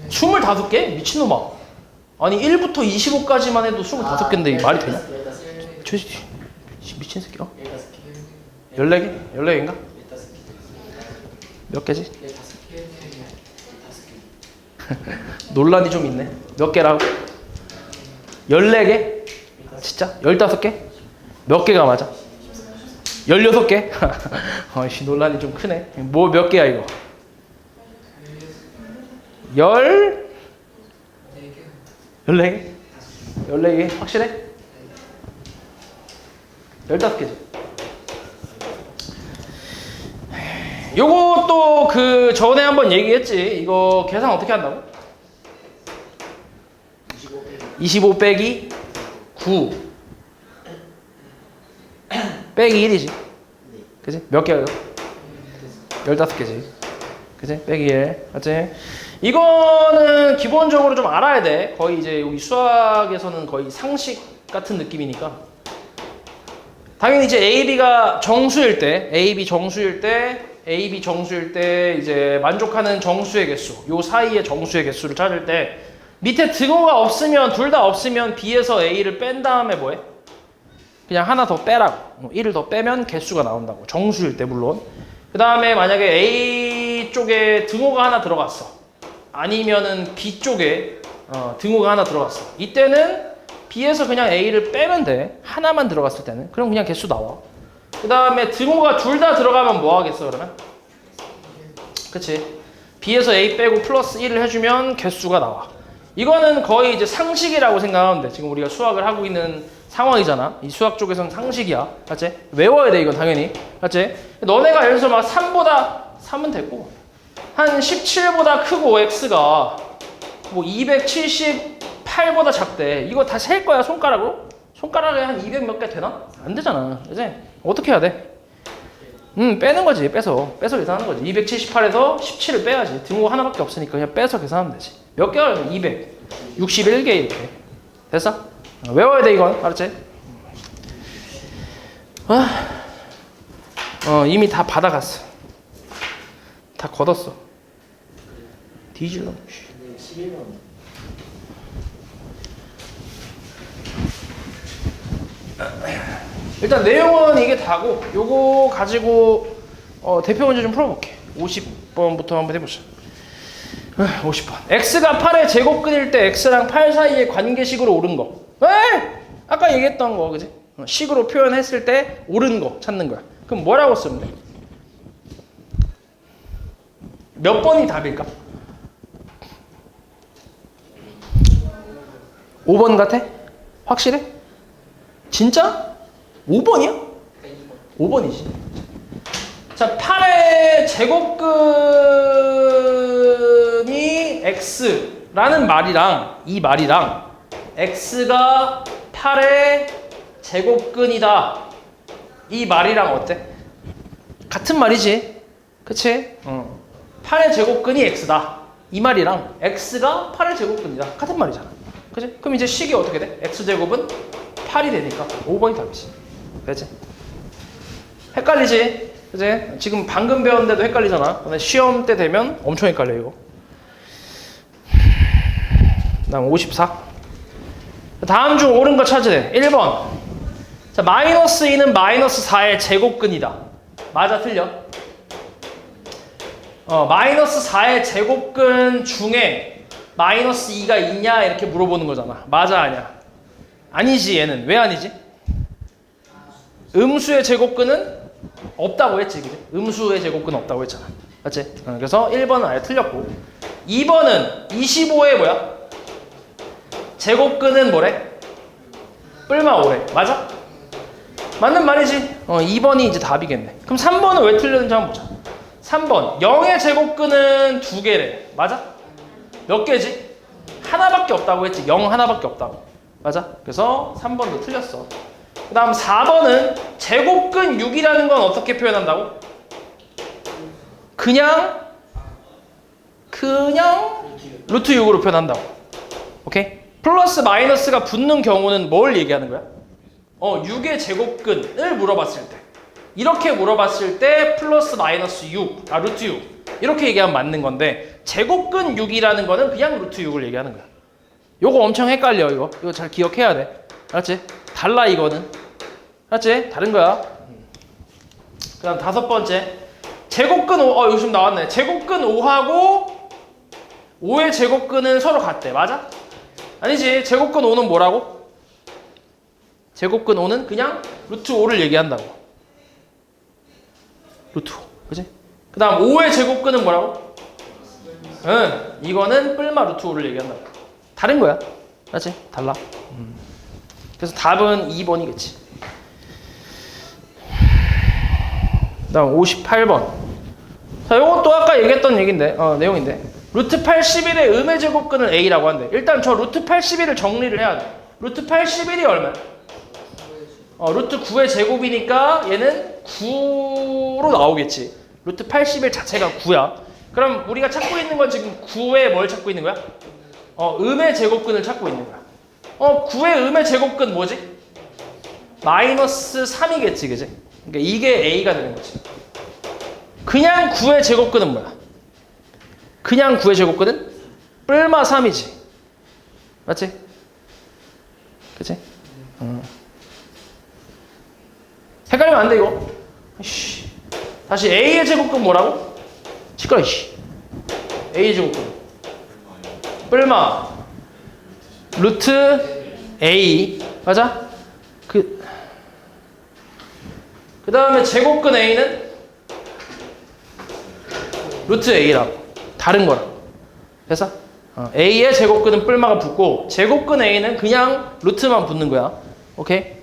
Speaker 1: 25개? 미친놈아. 아니 1부터 25까지만 해도 25개인데 말이 되냐? 저 미친 새끼야. 14개? 14개인가? 몇 개지? 논란이 좀 있네. 몇 개라고? 14개? 진짜? 15개? 몇 개가 맞아? 16개? 어이씨, 논란이 좀 크네. 뭐 몇 개야 이거? 14개? 14개? 확실해? 15개지. 요것도 그 전에 한번 얘기했지. 이거 계산 어떻게 한다고? 25 빼기 9 빼기 1이지. 그치? 몇 개야 이거? 15개지. 그치? 빼기 1. 맞지? 이거는 기본적으로 좀 알아야 돼. 거의 이제 여기 수학에서는 거의 상식 같은 느낌이니까. 당연히 이제 AB가 정수일 때, AB 정수일 때 이제 만족하는 정수의 개수, 요 사이의 정수의 개수를 찾을 때 밑에 등호가 없으면 둘 다 없으면 B에서 A를 뺀 다음에 뭐해? 그냥 하나 더 빼라고. 1을 더 빼면 개수가 나온다고. 정수일 때 물론. 그 다음에 만약에 A 쪽에 등호가 하나 들어갔어. 아니면은 B 쪽에 등호가 하나 들어갔어. 이때는 B에서 그냥 A를 빼면 돼. 하나만 들어갔을 때는. 그럼 그냥 개수 나와. 그 다음에 등호가 둘 다 들어가면 뭐 하겠어 그러면? 그치? B에서 A 빼고 플러스 1을 해주면 개수가 나와. 이거는 거의 이제 상식이라고 생각하면 돼. 지금 우리가 수학을 하고 있는 상황이잖아. 이 수학 쪽에서는 상식이야. 맞지? 외워야 돼 이건 당연히. 맞지? 너네가 예를 들어서 막 3은 됐고 한 17보다 크고 x가 뭐 278보다 작대. 이거 다 셀 거야 손가락으로? 손가락에 한 200 몇 개 되나? 안 되잖아. 그치? 어떻게 해야 돼? 빼는 거지. 빼서 계산하는 거지. 278에서 17을 빼야지. 등호 하나밖에 없으니까 그냥 빼서 계산하면 되지. 몇 개야? 261개 이렇게. 됐어? 외워야 돼 이건. 알았지? 이미 다 받아갔어. 다 걷었어. 뒤질러.
Speaker 2: 11번.
Speaker 1: 일단 내용은 이게 다고 요거 가지고 대표 문제 좀 풀어볼게. 50번부터 한번 해보자. 50번. x가 8의 제곱근일 때 x랑 8 사이의 관계식으로 옳은 거. 아까 얘기했던 거 그지? 식으로 표현했을 때 옳은 거 찾는 거야. 그럼 뭐라고 쓰면 돼? 몇 번이 답일까? 5번 같아? 확실해? 진짜? 5번이야? 5번이지. 자, 8의 제곱근이 x라는 말이랑 이 말이랑 x가 8의 제곱근이다. 이 말이랑 어때? 같은 말이지. 그치? 8의 제곱근이 x다. 이 말이랑 x가 8의 제곱근이다. 같은 말이잖아. 그치? 그럼 이제 식이 어떻게 돼? x제곱은 8이 되니까 5번이 답이지. 그치? 헷갈리지? 그치? 지금 방금 배웠는데도 헷갈리잖아. 근데 시험 때 되면 엄청 헷갈려 이거. 다음 54. 다음 중 옳은 거 찾으래. 1번. 자, 마이너스 2는 마이너스 4의 제곱근이다. 맞아, 틀려? 마이너스 4의 제곱근 중에 마이너스 2가 있냐 이렇게 물어보는 거잖아. 맞아, 아니야? 아니지, 얘는. 왜 아니지? 음수의 제곱근은 없다고 했지, 그지? 음수의 제곱근은 없다고 했잖아. 맞지? 그래서 1번은 아예 틀렸고, 2번은 25의 뭐야? 제곱근은 뭐래? 뿔마 5래. 맞아? 맞는 말이지. 2번이 이제 답이겠네. 그럼 3번은 왜 틀렸는지 한번 보자. 3번 0의 제곱근은 2개래. 맞아? 몇 개지? 하나밖에 없다고 했지. 0 하나밖에 없다고. 맞아? 그래서 3번도 틀렸어. 그 다음 4번은 제곱근 6이라는 건 어떻게 표현한다고? 그냥 루트 6으로 표현한다고. 오케이? 플러스 마이너스가 붙는 경우는 뭘 얘기하는 거야? 6의 제곱근을 물어봤을 때, 이렇게 물어봤을 때 플러스 마이너스 6, 루트 6 이렇게 얘기하면 맞는 건데, 제곱근 6이라는 거는 그냥 루트 6을 얘기하는 거야. 요거 엄청 헷갈려. 이거 잘 기억해야 돼. 알았지? 달라 이거는. 알았지? 다른 거야. 그 다음 5번째 제곱근 5, 요즘 나왔네. 제곱근 5하고 5의 제곱근은 서로 같대. 맞아? 아니지. 제곱근 5는 뭐라고? 제곱근 5는 그냥 루트 5를 얘기한다고. 루트 5. 그치? 그 다음 5의 제곱근은 뭐라고? 이거는 뿔마 루트 5를 얘기한다고. 다른 거야. 맞지? 달라. 그래서 답은 2번이겠지. 그 다음 58번. 자, 요것도 아까 얘기했던 얘기인데, 내용인데. 루트 81의 음의 제곱근을 A라고 한대. 일단 저 루트 81을 정리를 해야 돼. 루트 81이 얼마야? 루트 9의 제곱이니까 얘는 9로 나오겠지. 루트 81 자체가 9야. 그럼 우리가 찾고 있는 건 지금 9의 뭘 찾고 있는 거야? 음의 제곱근을 찾고 있는 거야. 9의 음의 제곱근 뭐지? 마이너스 3이겠지, 그지? 그러니까 이게 A가 되는 거지. 그냥 9의 제곱근은 뭐야? 그냥 9의 제곱근은 뿔마 3이지. 맞지? 그치? 헷갈리면 안 돼, 이거. 다시 A의 제곱근 뭐라고? 시끄러, 씨. A의 제곱근. 뿔마. 루트 A. 맞아? 그 다음에 제곱근 A는 루트 A라고. 다른 거라고. 그래서 A의 제곱근은 뿔마가 붙고, 제곱근 A는 그냥 루트만 붙는 거야. 오케이?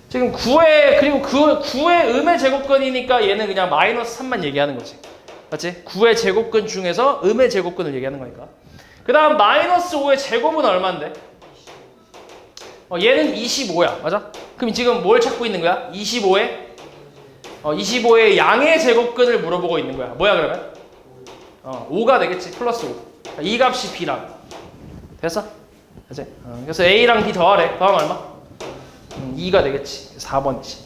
Speaker 1: 지금 9의 음의 제곱근이니까 얘는 그냥 마이너스 3만 얘기하는 거지. 맞지? 9의 제곱근 중에서 음의 제곱근을 얘기하는 거니까. 그 다음 마이너스 5의 제곱은 얼만데? 얘는 25야. 맞아? 그럼 지금 뭘 찾고 있는 거야? 25의 양의 제곱근을 물어보고 있는 거야. 뭐야 그러면? 5가 되겠지. 플러스 5. 이 값이 B라고. 됐어? 그치? 그래서 A랑 B 더하래. 더하면 얼마? 2가 되겠지. 4번이지.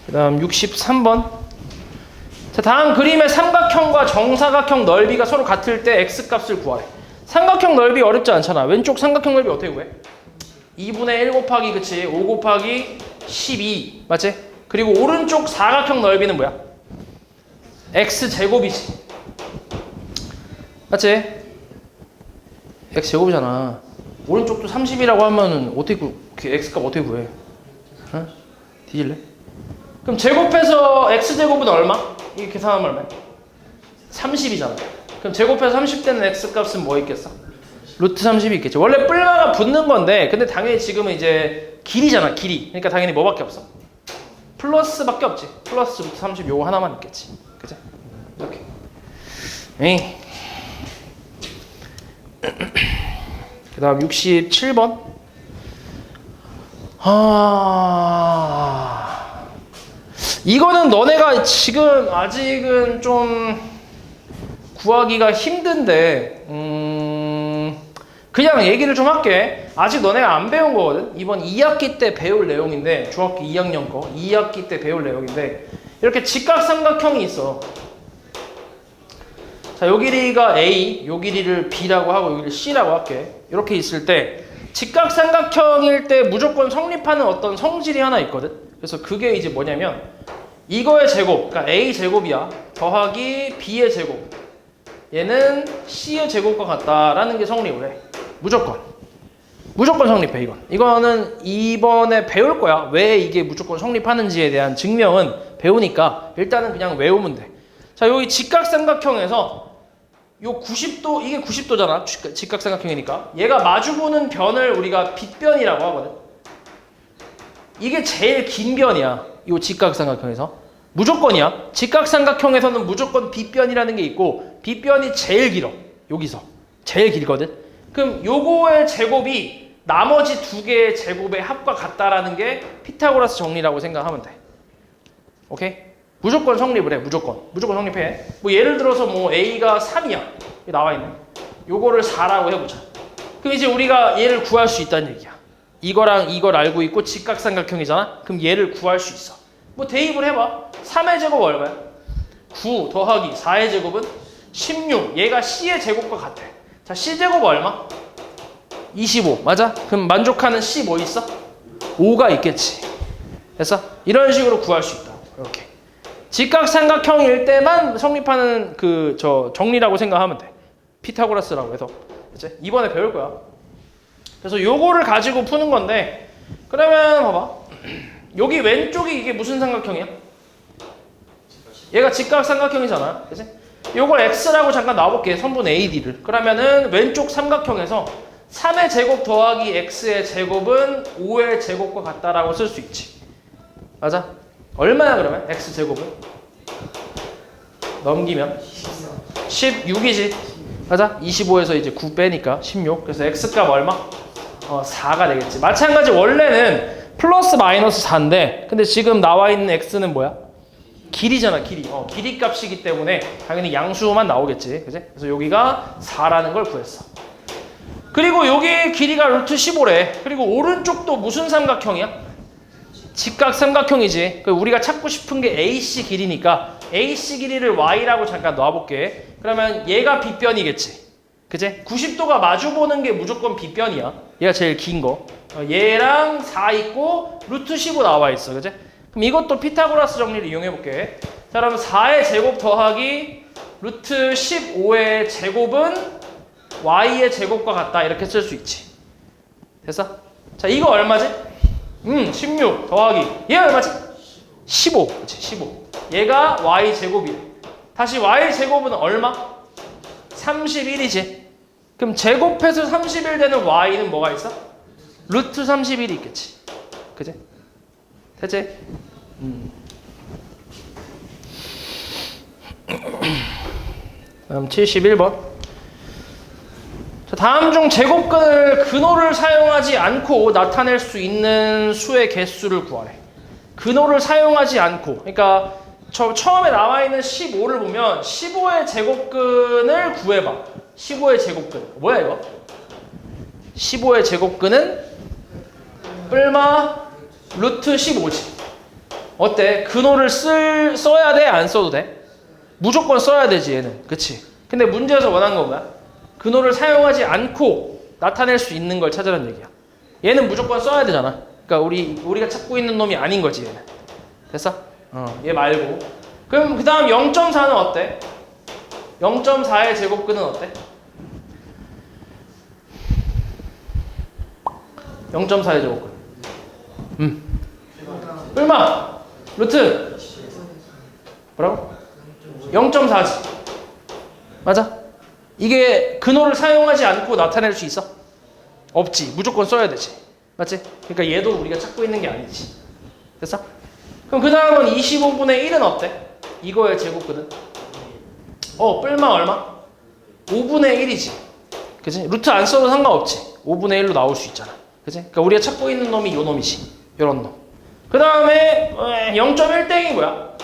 Speaker 1: 그 다음 63번. 자, 다음 그림의 삼각형과 정사각형 넓이가 서로 같을 때 X값을 구하래. 삼각형 넓이 어렵지 않잖아. 왼쪽 삼각형 넓이 어떻게 구해? 2분의 1 곱하기 그치? 5 곱하기 12 맞지? 그리고 오른쪽 사각형 넓이는 뭐야? X제곱이지. 맞지? X제곱이잖아. 오른쪽도 30이라고 하면은 어떻게 X값 어떻게 구해? 응? 뒤질래? 그럼 제곱해서 X제곱은 얼마? 이게 계산하면 얼마야? 30이잖아. 그럼 제곱해서 30되는 X값은 뭐 있겠어? 루트 30이 있겠지. 원래 뿔마가 붙는 건데, 근데 당연히 지금은 이제 길이잖아, 길이. 그러니까 당연히 뭐밖에 없어? 플러스밖에 없지. 플러스 루트 30 요거 하나만 있겠지. 그치? 이렇게. 에이. 그 다음 67번. 이거는 너네가 지금 아직은 좀 구하기가 힘든데 그냥 얘기를 좀 할게. 아직 너네가 안 배운 거거든. 이번 2학기 때 배울 내용인데 중학교 2학년 거 2학기 때 배울 내용인데 이렇게 직각삼각형이 있어. 자, 요 길이가 A, 요 길이를 B라고 하고 요 길이를 C라고 할게. 이렇게 있을 때 직각삼각형일 때 무조건 성립하는 어떤 성질이 하나 있거든. 그래서 그게 이제 뭐냐면 이거의 제곱, 그러니까 A 제곱이야. 더하기 B의 제곱. 얘는 C의 제곱과 같다라는 게 성립을 해. 무조건 성립해. 이거는 이번에 배울 거야. 왜 이게 무조건 성립하는지에 대한 증명은 배우니까 일단은 그냥 외우면 돼. 자, 여기 직각삼각형에서 요 90도, 이게 90도잖아. 직각삼각형이니까. 얘가 마주보는 변을 우리가 빗변이라고 하거든. 이게 제일 긴 변이야. 요 직각삼각형에서. 무조건이야. 직각삼각형에서는 무조건 빗변이라는 게 있고 빗변이 제일 길어. 여기서. 제일 길거든. 그럼 요거의 제곱이 나머지 두 개의 제곱의 합과 같다라는 게 피타고라스 정리라고 생각하면 돼. 오케이? 무조건 성립을 해. 무조건 성립해. 뭐 예를 들어서 뭐 A가 3이야. 나와 있네. 요거를 4라고 해보자. 그럼 이제 우리가 얘를 구할 수 있다는 얘기야. 이거랑 이걸 알고 있고 직각삼각형이잖아. 그럼 얘를 구할 수 있어. 뭐 대입을 해봐. 3의 제곱 얼마야? 9 더하기 4의 제곱은 16. 얘가 C의 제곱과 같아. 자, C제곱 얼마? 25. 맞아? 그럼 만족하는 C 뭐 있어? 5가 있겠지. 됐어? 이런 식으로 구할 수 있다. 이렇게. 직각삼각형일 때만 성립하는 정리라고 생각하면 돼. 피타고라스라고 해서. 그치? 이번에 배울 거야. 그래서 요거를 가지고 푸는 건데 그러면 봐봐. 여기 왼쪽이 이게 무슨 삼각형이야? 얘가 직각삼각형이잖아. 그치? 요걸 X라고 잠깐 놔볼게. 선분 AD를. 그러면은 왼쪽 삼각형에서 3의 제곱 더하기 X의 제곱은 5의 제곱과 같다라고 쓸 수 있지. 맞아? 얼마야 그러면? X제곱은? 넘기면? 16이지. 맞아? 25에서 이제 9 빼니까 16. 그래서 X값 얼마? 4가 되겠지. 마찬가지 원래는 플러스 마이너스 4인데 근데 지금 나와 있는 X는 뭐야? 길이잖아, 길이. 길이 값이기 때문에 당연히 양수만 나오겠지. 그치? 그래서 여기가 4라는 걸 구했어. 그리고 여기 길이가 루트 15래. 그리고 오른쪽도 무슨 삼각형이야? 직각삼각형이지. 우리가 찾고 싶은 게 AC 길이니까 AC 길이를 Y라고 잠깐 놔볼게. 그러면 얘가 빗변이겠지. 그치? 90도가 마주보는 게 무조건 빗변이야. 얘가 제일 긴 거. 얘랑 4 있고 루트 15 나와 있어. 그치? 그럼 이것도 피타고라스 정리를 이용해 볼게. 자, 그럼 4의 제곱 더하기 루트 15의 제곱은 Y의 제곱과 같다. 이렇게 쓸 수 있지. 됐어? 자, 이거 얼마지? 16 더하기 얘 얼마지? 15. 그치? 15. 얘가 Y 제곱이래. 다시 Y 제곱은 얼마? 31이지. 그럼 제곱해서 31 되는 Y는 뭐가 있어? 루트 31이 있겠지. 그치? 됐지? 다음 71번. 자, 다음 중 근호를 사용하지 않고 나타낼 수 있는 수의 개수를 구하래. 근호를 사용하지 않고. 그러니까 처음에 나와 있는 15를 보면 15의 제곱근을 구해봐. 15의 제곱근. 뭐야 이거? 15의 제곱근은 뿔마 루트 15지. 어때? 근호를 써야 돼? 안 써도 돼? 무조건 써야 되지 얘는. 그치? 근데 문제에서 원하는 건 뭐야? 근호를 사용하지 않고 나타낼 수 있는 걸 찾으라는 얘기야. 얘는 무조건 써야 되잖아. 그러니까 우리가 찾고 있는 놈이 아닌 거지 얘는. 됐어? 얘 말고. 그럼 그 다음 0.4는 어때? 0.4의 제곱근은 어때? 0.4의 제곱근. 얼마? 루트 뭐라고? 0.4지. 맞아? 이게 근호를 사용하지 않고 나타낼 수 있어? 없지. 무조건 써야 되지. 맞지? 그러니까 얘도 우리가 찾고 있는 게 아니지. 됐어? 그럼 그 다음은 25분의 1은 어때? 이거의 제곱근은? 뿔마 얼마? 5분의 1이지. 그치? 루트 안 써도 상관없지. 5분의 1로 나올 수 있잖아. 그치? 그러니까 우리가 찾고 있는 놈이 요 놈이지. 요런 놈. 그 그 다음에 0.1땡이 뭐야?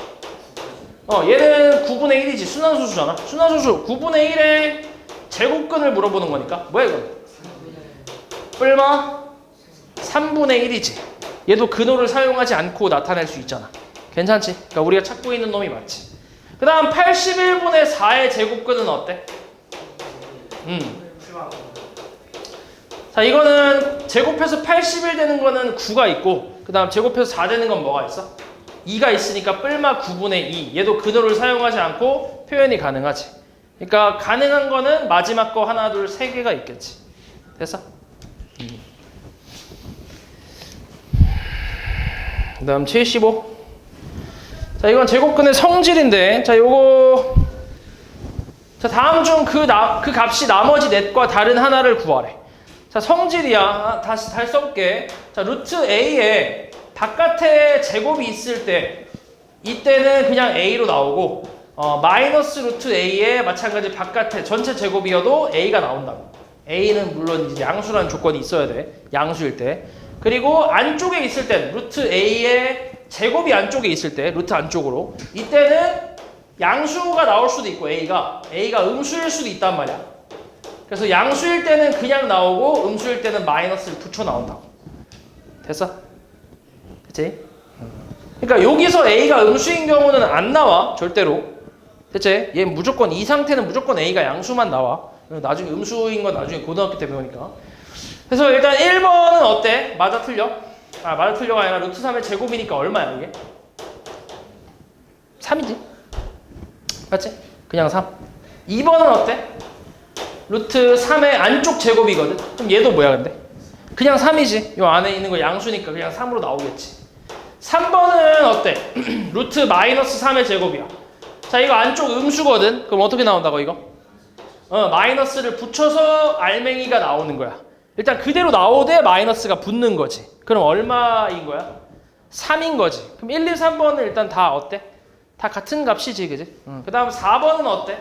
Speaker 1: 얘는 9분의 1이지. 순환소수잖아. 순환소수 9분의 1의 제곱근을 물어보는 거니까 뭐야 이건? 뿔마 3분의 1이지. 얘도 근호를 사용하지 않고 나타낼 수 있잖아. 괜찮지? 그러니까 우리가 찾고 있는 놈이 맞지. 그 다음 81분의 4의 제곱근은 어때? 자, 이거는 제곱해서 81 되는 거는 9가 있고, 그 다음 제곱해서 4 되는 건 뭐가 있어? 2가 있으니까 뿔마 9분의 2. 얘도 근호를 사용하지 않고 표현이 가능하지. 그러니까 가능한 거는 마지막 거 하나, 둘, 세 개가 있겠지. 됐어? 그 다음 75. 자, 이건 제곱근의 성질인데, 자, 요거, 자, 다음 중 그 값이 나머지 넷과 다른 하나를 구하래. 자, 성질이야. 다시 써볼게. 자, 루트 A에 바깥에 제곱이 있을 때, 이때는 그냥 A로 나오고, 마이너스 루트 A에 마찬가지 바깥에 전체 제곱이어도 A가 나온다고. A는 물론 이제 양수라는 조건이 있어야 돼. 양수일 때. 그리고 안쪽에 있을 땐 루트 A의 제곱이 안쪽에 있을 때, 루트 안쪽으로, 이때는 양수가 나올 수도 있고 A가 음수일 수도 있단 말이야. 그래서 양수일 때는 그냥 나오고 음수일 때는 마이너스를 붙여 나온다고. 됐어? 그치? 그러니까 여기서 A가 음수인 경우는 안 나와. 절대로. 됐지? 얘 무조건 이 상태는 무조건 A가 양수만 나와. 나중에 음수인 건 나중에 고등학교 때 배우니까. 그래서 일단 1번은 어때? 맞아 틀려? 맞아 틀려가 아니라 루트 3의 제곱이니까 얼마야 이게? 3이지? 맞지? 그냥 3. 2번은 어때? 루트 3의 안쪽 제곱이거든? 그럼 얘도 뭐야 근데? 그냥 3이지. 요 안에 있는 거 양수니까 그냥 3으로 나오겠지. 3번은 어때? 루트 마이너스 3의 제곱이야. 자, 이거 안쪽 음수거든? 그럼 어떻게 나온다고 이거? 마이너스를 붙여서 알맹이가 나오는 거야. 일단 그대로 나오되 마이너스가 붙는 거지. 그럼 얼마인 거야? 3인 거지. 그럼 1, 2, 3번은 일단 다 어때? 다 같은 값이지, 그지? 그 다음 4번은 어때?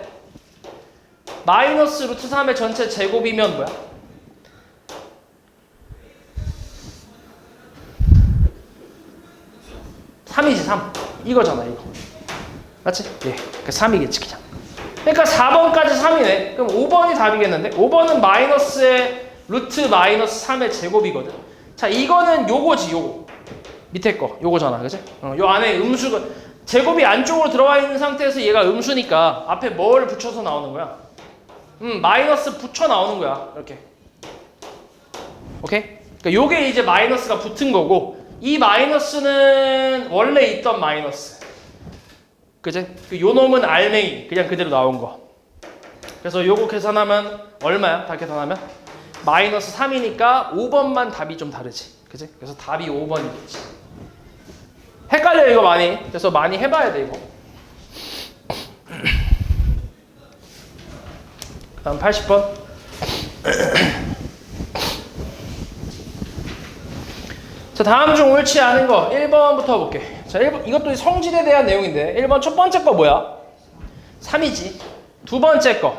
Speaker 1: 마이너스 루트 3의 전체 제곱이면 뭐야? 3이지, 3. 이거잖아, 이거. 맞지? 예. 그러니까 3이겠지, 그냥. 그러니까 4번까지 3이네. 그럼 5번이 답이겠는데? 5번은 마이너스의 루트 마이너스 3의 제곱이거든. 자, 이거는 요거지, 요거. 밑에 거, 요거잖아, 그지? 요 안에 음수가, 제곱이 안쪽으로 들어와 있는 상태에서 얘가 음수니까 앞에 뭘 붙여서 나오는 거야? 마이너스 붙여 나오는 거야, 이렇게. 오케이? 그러니까 요게 이제 마이너스가 붙은 거고, 이 마이너스는 원래 있던 마이너스. 그지? 요 놈은 알맹이, 그냥 그대로 나온 거. 그래서 요거 계산하면 얼마야? 다 계산하면? 마이너스 3이니까 5번만 답이 좀 다르지. 그지? 그래서 답이 5번이겠지. 헷갈려 이거 많이. 그래서 많이 해봐야 돼 이거. 그 다음 80번. 자, 다음 중 옳지 않은 거 1번부터 볼게. 자, 1번, 이것도 성질에 대한 내용인데 1번 첫 번째 거 뭐야? 3이지. 두 번째 거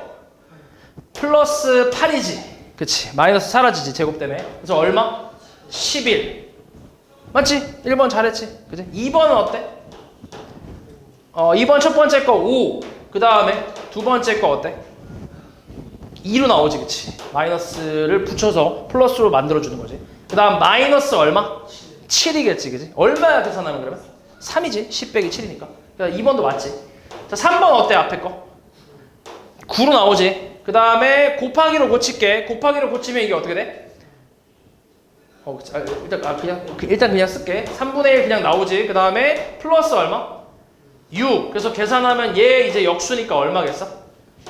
Speaker 1: 플러스 8이지. 그치, 마이너스 사라지지, 제곱 때문에. 그래서 얼마? 11. 맞지? 1번 잘했지. 그치? 2번은 어때? 2번 첫 번째 거 5. 그 다음에 두 번째 거 어때? 2로 나오지, 그치? 마이너스를 붙여서 플러스로 만들어주는 거지. 그 다음 마이너스 얼마? 7이겠지, 그치? 얼마야 계산하면 그러면? 3이지. 10 빼기 7이니까. 그러니까 2번도 맞지. 자, 3번 어때, 앞에 거? 9로 나오지. 그 다음에 곱하기로 고칠게. 곱하기로 고치면 이게 어떻게 돼? 일단 그냥 쓸게. 3분의 1 그냥 나오지. 그 다음에 플러스 얼마? 6. 그래서 계산하면 얘 이제 역수니까 얼마겠어?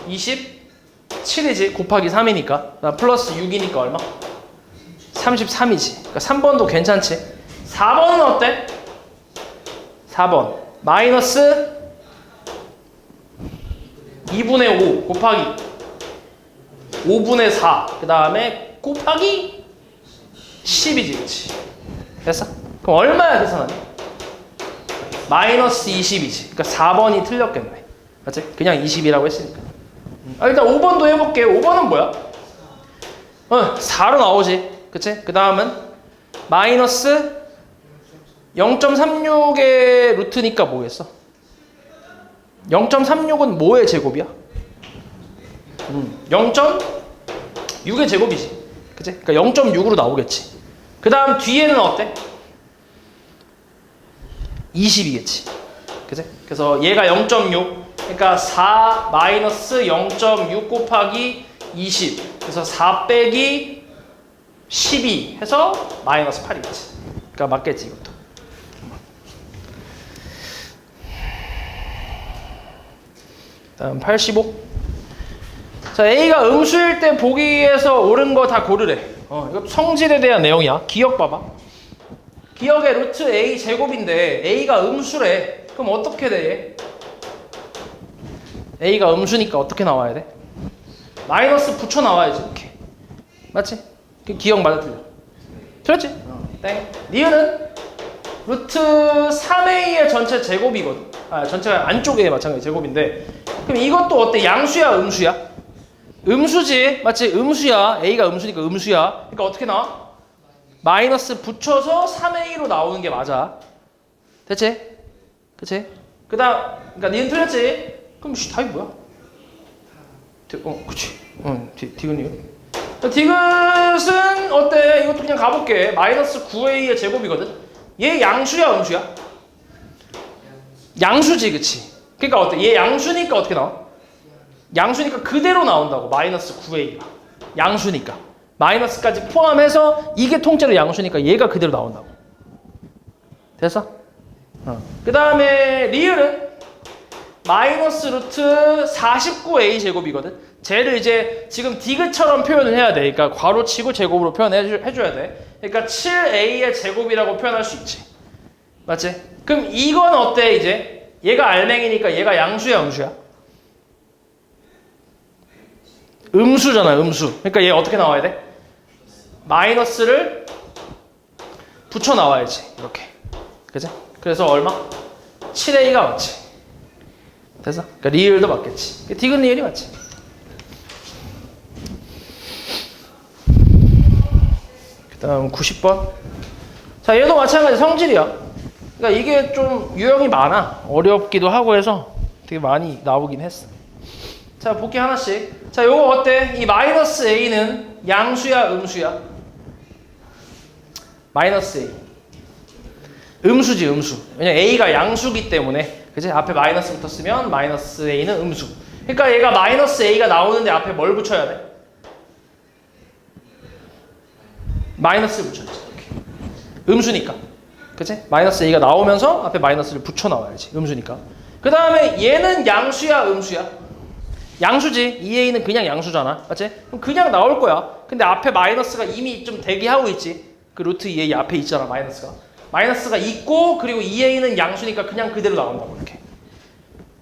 Speaker 1: 27이지. 곱하기 3이니까. 플러스 6이니까 얼마? 33이지. 그러니까 3번도 괜찮지. 4번은 어때? 4번 마이너스 2분의 5 곱하기 5분의 4. 그 다음에 곱하기 10이지, 그치? 됐어? 그럼 얼마야 계산하니? 마이너스 20이지. 그러니까 4번이 틀렸겠네. 맞지? 그냥 20이라고 했으니까. 일단 5번도 해볼게. 5번은 뭐야? 4로 나오지. 그치? 그 다음은 마이너스 0.36의 루트니까 뭐겠어? 0.36은 뭐의 제곱이야? 0.6의 제곱이지. 그치? 그러니까 0.6으로 나오겠지. 그 다음 뒤에는 어때? 20이겠지. 그치? 그래서 얘가 0.6. 그러니까 4 마이너스 0.6 곱하기 20. 그래서 4 빼기 12 해서 마이너스 8이겠지. 그러니까 맞겠지, 이것도. 다음 85. 자, A가 음수일 때 보기에서 옳은 거 다 고르래. 이거 성질에 대한 내용이야. 기억 봐봐. 기억의 루트 A 제곱인데 A가 음수래. 그럼 어떻게 돼? A가 음수니까 어떻게 나와야 돼? 마이너스 붙여 나와야지. 이렇게. 맞지? 그 기억 맞아 틀려? 틀렸지? 땡. 니은은 루트 3A의 전체 제곱이거든. 전체가 안쪽에 마찬가지 제곱인데 그럼 이것도 어때? 양수야 음수야? 음수지. 맞지? 음수야. A가 음수니까 음수야. 그러니까 어떻게 나와? 마이너스 붙여서 3A로 나오는 게 맞아. 됐지? 그치? 그 다음 그러니까 니은 틀렸지? 그럼 답이 뭐야? 그치. 디귿. 디귿은 어때? 이것도 그냥 가볼게. 마이너스 9A의 제곱이거든. 얘 양수야 음수야? 양수지. 그치? 그러니까 어때? 얘 양수니까 어떻게 나와? 양수니까 그대로 나온다고. 마이너스 9A가 양수니까 마이너스까지 포함해서 이게 통째로 양수니까 얘가 그대로 나온다고. 됐어? 그 다음에 리을은 마이너스 루트 49A 제곱이거든. 쟤를 이제 지금 디귿처럼 표현을 해야 돼. 그러니까 괄호치고 제곱으로 표현해줘야 돼. 그러니까 7A의 제곱이라고 표현할 수 있지. 맞지? 그럼 이건 어때 이제? 얘가 알맹이니까 얘가 양수야 음수야? 음수잖아 음수. 그러니까 얘 어떻게 나와야 돼? 마이너스를 붙여 나와야지. 이렇게. 그치? 그래서 얼마? 7A가 맞지. 됐어? 그러니까 리을도 맞겠지. 디귿 리을이 맞지. 그 다음 90번. 자, 얘도 마찬가지 성질이야. 그러니까 이게 좀 유형이 많아. 어렵기도 하고 해서 되게 많이 나오긴 했어. 자, 볼게 하나씩. 자, 요거 어때? 이 마이너스 A는 양수야 음수야? 마이너스 A. 음수지 음수. 왜냐면 A가 양수기 때문에. 그치? 앞에 마이너스 붙었으면 마이너스 A는 음수. 그러니까 얘가 마이너스 A가 나오는데 앞에 뭘 붙여야 돼? 마이너스를 붙여야지. 이렇게. 음수니까. 그치? 마이너스 A가 나오면서 앞에 마이너스를 붙여 나와야지. 음수니까. 그 다음에 얘는 양수야 음수야? 양수지. 2A는 그냥 양수잖아. 맞지? 그럼 그냥 나올 거야. 근데 앞에 마이너스가 이미 좀 대기하고 있지. 그 루트 2A 앞에 있잖아 마이너스가. 마이너스가 있고 그리고 2A는 양수니까 그냥 그대로 나온다고 이렇게.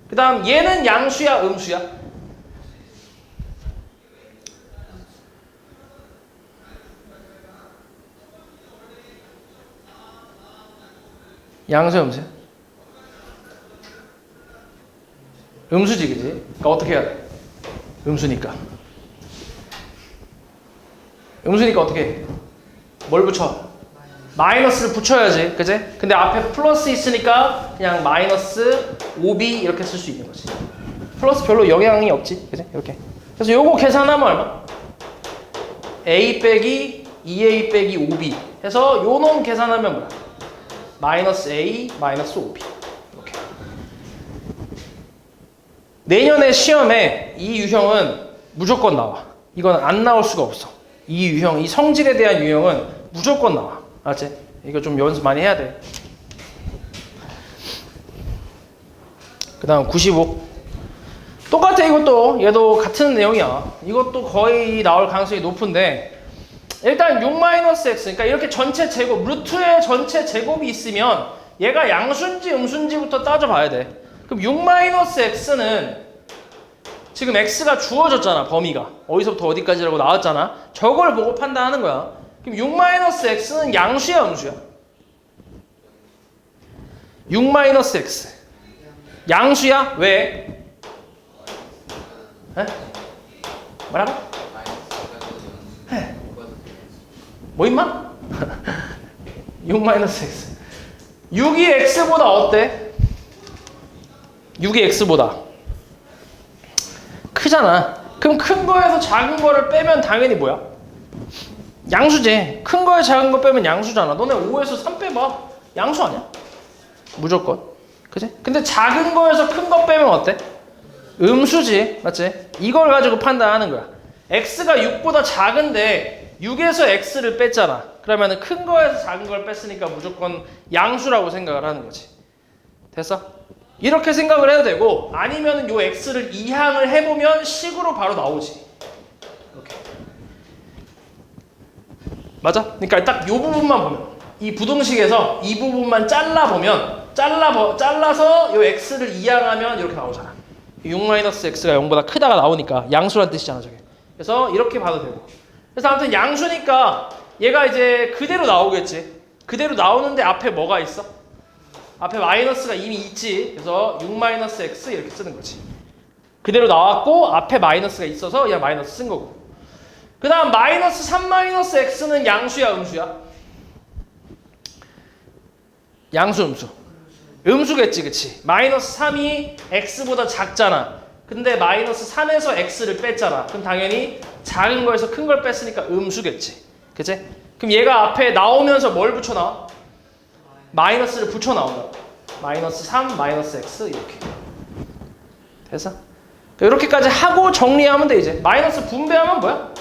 Speaker 1: 그 다음 얘는 양수야 음수야? 양수야 음수야? 음수지 그지? 그러니까 어떻게 해야 돼? 음수니까. 음수니까 어떻게 해? 뭘 붙여? 마이너스를 붙여야지. 그치? 근데 앞에 플러스 있으니까 그냥 마이너스 5b 이렇게 쓸 수 있는 거지. 플러스 별로 영향이 없지. 그치? 이렇게. 그래서 요거 계산하면 얼마? a 빼기 2a 빼기 5b 해서 요 놈 계산하면 뭐야? 마이너스 a 마이너스 5b. 이렇게. 내년에 시험에 이 유형은 무조건 나와. 이건 안 나올 수가 없어. 이 유형, 이 성질에 대한 유형은 무조건 나와. 알았지? 이거 좀 연습 많이 해야 돼. 그 다음 95. 똑같아 이것도. 얘도 같은 내용이야. 이것도 거의 나올 가능성이 높은데 일단 6-x 그러니까 이렇게 전체 제곱, 루트의 전체 제곱이 있으면 얘가 양수인지 음수인지부터 따져봐야 돼. 그럼 6-x는 지금 x가 주어졌잖아. 범위가. 어디서부터 어디까지라고 나왔잖아. 저걸 보고 판단하는 거야. 그럼 6-x는 양수야 음수야? 6-x 양수야? 왜? 에? 뭐라고? 뭐 임마? 6-x 6이 x보다 어때? 6이 x보다 크잖아. 그럼 큰 거에서 작은 거를 빼면 당연히 뭐야? 양수지. 큰 거에 작은 거 빼면 양수잖아. 너네 5에서 3 빼봐. 양수 아니야? 무조건. 그치? 근데 작은 거에서 큰 거 빼면 어때? 음수지. 맞지? 이걸 가지고 판단하는 거야. x가 6보다 작은데 6에서 x를 뺐잖아. 그러면 큰 거에서 작은 걸 뺐으니까 무조건 양수라고 생각을 하는 거지. 됐어? 이렇게 생각을 해도 되고, 아니면 요 x를 이항을 해보면 식으로 바로 나오지. 이렇게. 맞아? 그러니까 딱 요 부분만 보면, 이 부등식에서 이 부분만 잘라보면, 잘라서 요 x를 이항하면 이렇게 나오잖아. 6-x가 0보다 크다가 나오니까 양수란 뜻이잖아, 저게. 그래서 이렇게 봐도 되고. 그래서 아무튼 양수니까 얘가 이제 그대로 나오겠지. 그대로 나오는데 앞에 뭐가 있어? 앞에 마이너스가 이미 있지. 그래서 6-x 이렇게 쓰는 거지. 그대로 나왔고 앞에 마이너스가 있어서 그냥 마이너스 쓴 거고. 그 다음 마이너스 3-x는 양수야 음수야? 양수 음수. 음수겠지 그치? 마이너스 3이 x보다 작잖아. 근데 마이너스 3에서 x를 뺐잖아. 그럼 당연히 작은 거에서 큰 걸 뺐으니까 음수겠지. 그치? 그럼 얘가 앞에 나오면서 뭘 붙여놔? 마이너스를 붙여 나온다. 마이너스 3, 마이너스 x 이렇게. 됐어? 이렇게까지 하고 정리하면 돼 이제. 마이너스 분배하면 뭐야?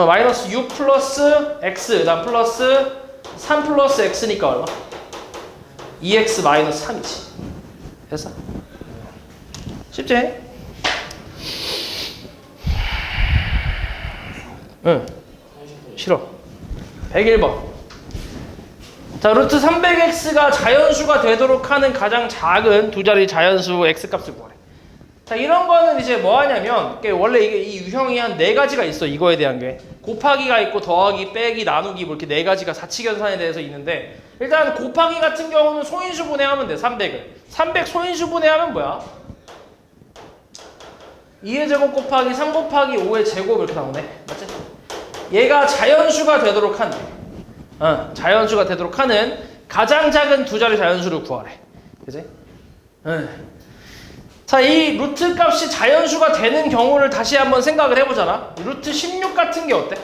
Speaker 1: 마이너스 6 플러스 x, 그다음 플러스 3 플러스 x니까 얼마? 2x 마이너스 3이지. 됐어? 쉽지? 응. 싫어. 101번. 자, 루트 300x가 자연수가 되도록 하는 가장 작은 두 자리 자연수 x값을 구하래. 자, 이런 거는 이제 뭐 하냐면, 원래 이게 이 유형이 한 4가지가 있어, 이거에 대한 게. 곱하기가 있고, 더하기, 빼기, 나누기, 뭐 이렇게 4가지가 사칙연산에 대해서 있는데, 일단 곱하기 같은 경우는 소인수분해하면 돼, 300을. 300 소인수분해하면 뭐야? 2의 제곱 곱하기 3 곱하기 5의 제곱 이렇게 나오네. 맞지? 얘가 자연수가 되도록 하는 자연수가 되도록 하는 가장 작은 두 자리 자연수를 구하래. 그지? 자, 이 루트 값이 자연수가 되는 경우를 다시 한번 생각을 해보잖아. 루트 16 같은 게 어때?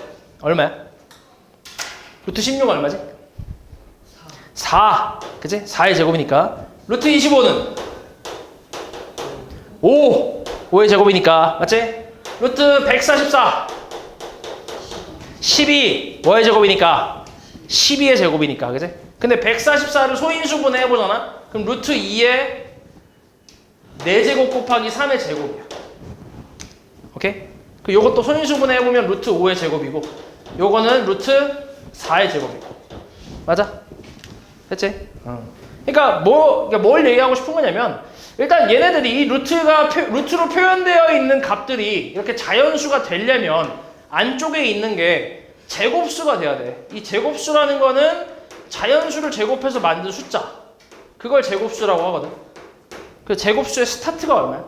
Speaker 1: 얼마야? 루트 16은 얼마지? 4. 그지? 4의 제곱이니까. 루트 25는 5. 5의 제곱이니까. 맞지? 루트 144. 12. 뭐의 제곱이니까? 12의 제곱이니까. 그지? 근데 144를 소인수분해 해보잖아? 그럼 루트 2의 4제곱 곱하기 3의 제곱이야. 오케이? 그 요것도 소인수분해 해보면 루트 5의 제곱이고, 요거는 루트 4의 제곱이고. 맞아? 됐지? 그러니까 뭘 얘기하고 싶은 거냐면, 일단 얘네들이 이 루트로 표현되어 있는 값들이 이렇게 자연수가 되려면 안쪽에 있는 게 제곱수가 돼야 돼. 이 제곱수라는 거는 자연수를 제곱해서 만든 숫자. 그걸 제곱수라고 하거든. 그 제곱수의 스타트가 얼마야?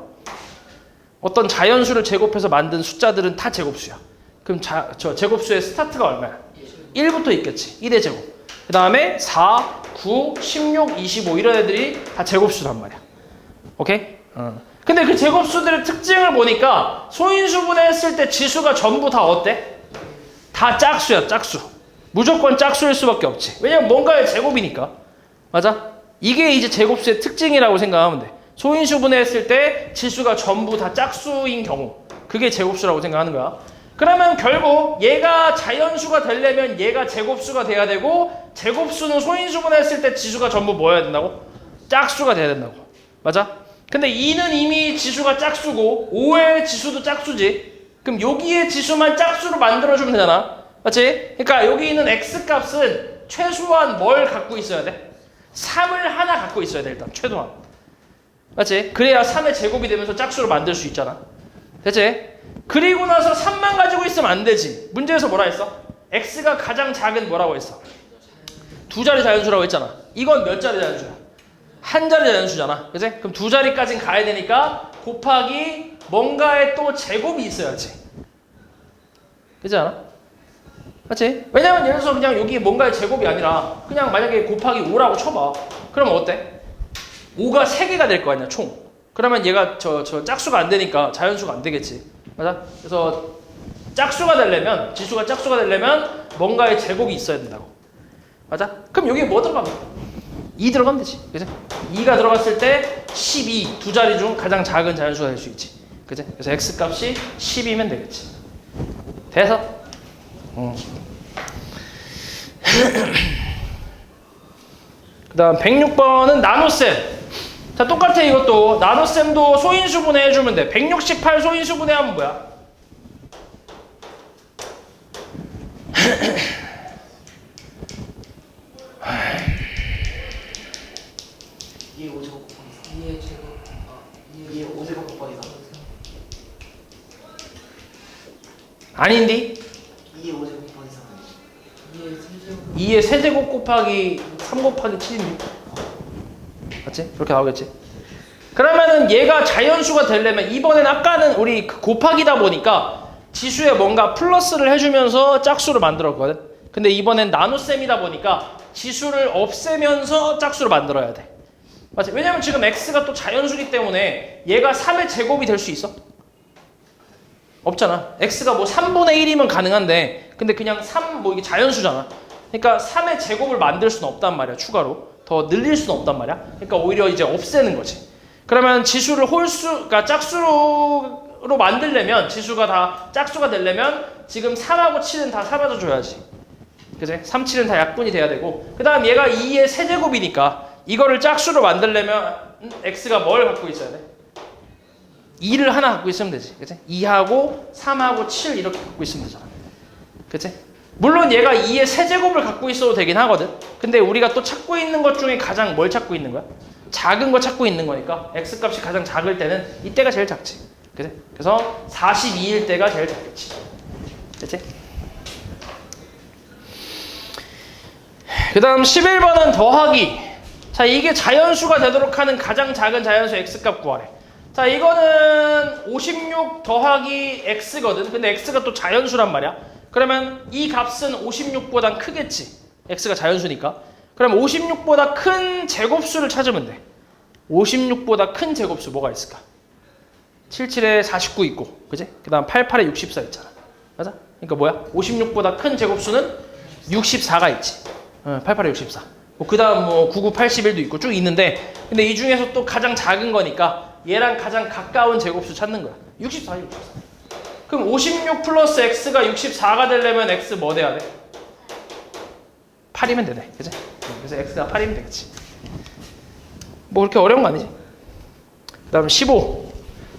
Speaker 1: 어떤 자연수를 제곱해서 만든 숫자들은 다 제곱수야. 그럼 저 제곱수의 스타트가 얼마야? 1부터 있겠지. 1의 제곱. 그 다음에 4, 9, 16, 25 이런 애들이 다 제곱수란 말이야. 오케이? 근데 그 제곱수들의 특징을 보니까 소인수분해 했을 때 지수가 전부 다 어때? 다 짝수야, 짝수. 무조건 짝수일 수밖에 없지. 왜냐면 뭔가의 제곱이니까. 맞아? 이게 이제 제곱수의 특징이라고 생각하면 돼. 소인수분해 했을 때 지수가 전부 다 짝수인 경우. 그게 제곱수라고 생각하는 거야. 그러면 결국 얘가 자연수가 되려면 얘가 제곱수가 돼야 되고, 제곱수는 소인수분해 했을 때 지수가 전부 뭐여야 된다고? 짝수가 돼야 된다고. 맞아? 근데 2는 이미 지수가 짝수고 5의 지수도 짝수지. 그럼 여기에 지수만 짝수로 만들어주면 되잖아. 맞지? 그러니까 여기 있는 x값은 최소한 뭘 갖고 있어야 돼? 3을 하나 갖고 있어야 돼 일단 최소한. 맞지? 그래야 3의 제곱이 되면서 짝수로 만들 수 있잖아. 됐지? 그리고 나서 3만 가지고 있으면 안 되지. 문제에서 뭐라 했어? x가 가장 작은 뭐라고 했어? 두 자리 자연수라고 했잖아. 이건 몇 자리 자연수야? 한 자리 자연수잖아. 그치? 그럼 두 자리까진 가야 되니까 곱하기 뭔가에 또 제곱이 있어야지. 그렇지 않아? 맞지? 왜냐면 예를 들어서 그냥 여기 뭔가의 제곱이 아니라 그냥 만약에 곱하기 5라고 쳐봐. 그러면 어때? 5가 3개가 될 거 아니야 총. 그러면 얘가 저 짝수가 안 되니까 자연수가 안 되겠지. 맞아? 그래서 짝수가 되려면 지수가 짝수가 되려면 뭔가의 제곱이 있어야 된다고. 맞아? 그럼 여기에 뭐 들어가면 2 들어가면 되지. 그죠? 2가 들어갔을 때 12 두 자리 중 가장 작은 자연수가 될 수 있지. 그죠? 그래서 x 값이 10이면 되겠지. 돼서 그 다음 106번은 나눗셈. 자 똑같아 이것도. 나눗셈도 소인수분해 해주면 돼. 168 소인수분해 하면 뭐야?
Speaker 2: 이게 5제곱 곱하기 2의 제곱 이게 5제곱 곱하기 3
Speaker 1: 아닌디?
Speaker 2: 2의 5제곱 곱하기 3
Speaker 1: 2의 세제곱 곱하기 3 곱하기 7인데 맞지? 그렇게 나오겠지? 그러면은 얘가 자연수가 되려면 이번엔 아까는 우리 곱하기다 보니까 지수에 뭔가 플러스를 해주면서 짝수를 만들었거든. 근데 이번엔 나눗셈이다 보니까 지수를 없애면서 짝수를 만들어야 돼. 맞지? 왜냐면 지금 x가 또 자연수기 때문에 얘가 3의 제곱이 될 수 있어? 없잖아. x가 뭐 3분의 1이면 가능한데 근데 그냥 3 뭐 이게 자연수잖아. 그러니까 3의 제곱을 만들 수는 없단 말이야. 추가로 더 늘릴 수는 없단 말이야. 그러니까 오히려 이제 없애는 거지. 그러면 지수를 그러니까 짝수로 만들려면 지수가 다 짝수가 되려면 지금 3하고 7은 다 사라져 줘야지. 그치? 3, 7은 다 약분이 돼야 되고 그 다음 얘가 2의 세제곱이니까 이거를 짝수로 만들려면 x가 뭘 갖고 있어야 돼? 2를 하나 갖고 있으면 되지. 그치? 2하고 3하고 7 이렇게 갖고 있으면 되잖아. 그치? 물론 얘가 2의 세제곱을 갖고 있어도 되긴 하거든. 근데 우리가 또 찾고 있는 것 중에 가장 뭘 찾고 있는 거야? 작은 거 찾고 있는 거니까 x 값이 가장 작을 때는 이때가 제일 작지. 그치? 그래서 42일 때가 제일 작겠지. 그치? 그 다음 11번은 더하기. 자 이게 자연수가 되도록 하는 가장 작은 자연수 x값 구하래. 자 이거는 56 더하기 x거든. 근데 x가 또 자연수란 말이야. 그러면 이 값은 56보단 크겠지. x가 자연수니까. 그럼 56보다 큰 제곱수를 찾으면 돼. 56보다 큰 제곱수 뭐가 있을까? 77에 49 있고, 그지? 그 다음 88에 64 있잖아. 맞아? 그러니까 뭐야? 56보다 큰 제곱수는 64가 있지. 88에 64. 그 다음 뭐 99, 81도 있고 쭉 있는데, 근데 이 중에서 또 가장 작은 거니까 얘랑 가장 가까운 제곱수 찾는 거야. 64, 64. 그럼 56 플러스 x가 64가 되려면 x 뭐 돼야 돼? 8이면 되네. 그지? 그래서 x가 8이면 되겠지. 뭐 그렇게 어려운 거 아니지? 그 다음 15.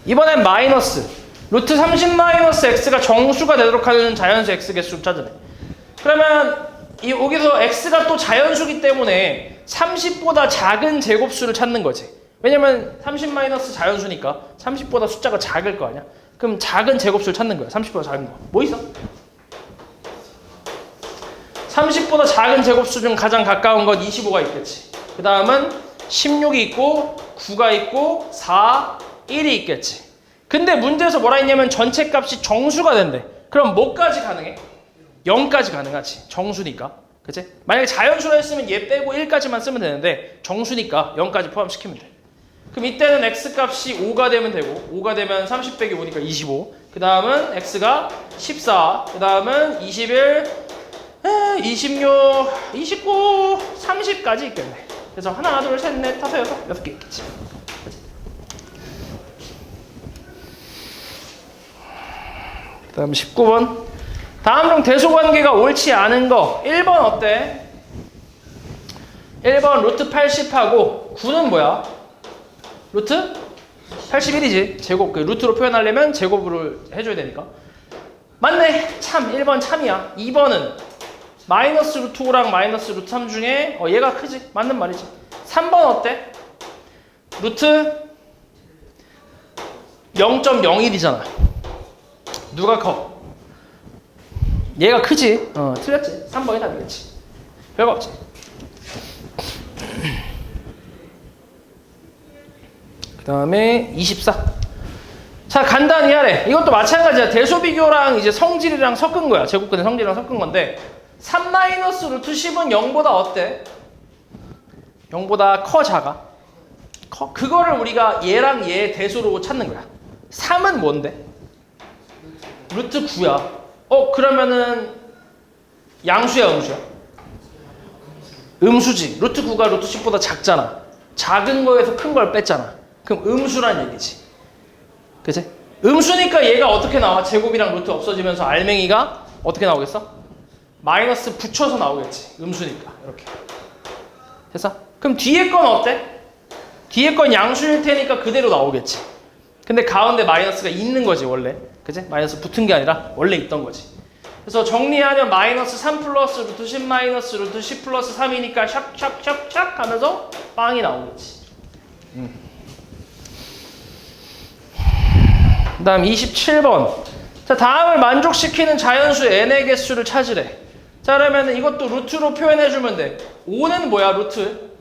Speaker 1: 이번엔 마이너스. 루트 30 마이너스 x가 정수가 되도록 하는 자연수 x 개수를 찾으네. 그러면 여기서 x가 또 자연수기 때문에 30보다 작은 제곱수를 찾는 거지. 왜냐면 30 마이너스 자연수니까 30보다 숫자가 작을 거 아니야? 그럼 작은 제곱수를 찾는 거야. 30보다 작은 거. 뭐 있어? 30보다 작은 제곱수 중 가장 가까운 건 25가 있겠지. 그 다음은 16이 있고 9가 있고 4, 1이 있겠지. 근데 문제에서 뭐라 했냐면 전체 값이 정수가 된대. 그럼 뭐까지 가능해? 0까지 가능하지. 정수니까. 그치? 만약에 자연수로 했으면 얘 빼고 1까지만 쓰면 되는데 정수니까 0까지 포함시키면 돼. 그럼 이때는 x값이 5가 되면 되고 5가 되면 30 빼기 5니까 25. 그 다음은 x가 14. 그 다음은 21, 26, 29, 30까지 있겠네. 그래서 하나, 둘, 셋, 넷, 다섯, 여섯 개 있겠지. 그 다음 19번. 다음 중 대소관계가 옳지 않은 거. 1번 어때? 1번 루트 80하고 9는 뭐야? 루트 81이지. 제곱. 그 루트로 표현하려면 제곱을 해줘야 되니까. 맞네. 참. 1번 참이야. 2번은 마이너스 루트 5랑 마이너스 루트 3 중에 얘가 크지. 맞는 말이지. 3번 어때? 루트 0.01이잖아. 누가 커? 얘가 크지. 틀렸지. 3번이 답이겠지. 별거 없지. 그 다음에 24. 자, 간단히 하래. 이것도 마찬가지야. 대소 비교랑 이제 성질이랑 섞은 거야. 제곱근의 성질이랑 섞은 건데 3 마이너스 루트 10은 0보다 어때? 0보다 커, 작아? 커? 그거를 우리가 얘랑 얘 대소로 찾는 거야. 3은 뭔데? 루트 9야. 그러면은 양수야, 음수야? 음수지. 루트 9가 루트 10보다 작잖아. 작은 거에서 큰 걸 뺐잖아. 그럼 음수란 얘기지. 그치? 음수니까 얘가 어떻게 나와? 제곱이랑 루트 없어지면서 알맹이가 어떻게 나오겠어? 마이너스 붙여서 나오겠지. 음수니까. 이렇게. 됐어? 그럼 뒤에 건 어때? 뒤에 건 양수일 테니까 그대로 나오겠지. 근데 가운데 마이너스가 있는 거지, 원래. 그치? 마이너스 붙은 게 아니라 원래 있던 거지. 그래서 정리하면 마이너스 3 플러스 루트 10 마이너스 루트 10 플러스 3이니까 샥샥샥샥 하면서 빵이 나오겠지. 그 다음 27번. 자, 다음을 만족시키는 자연수 n의 개수를 찾으래. 자, 그러면 이것도 루트로 표현해주면 돼. 5는 뭐야, 루트?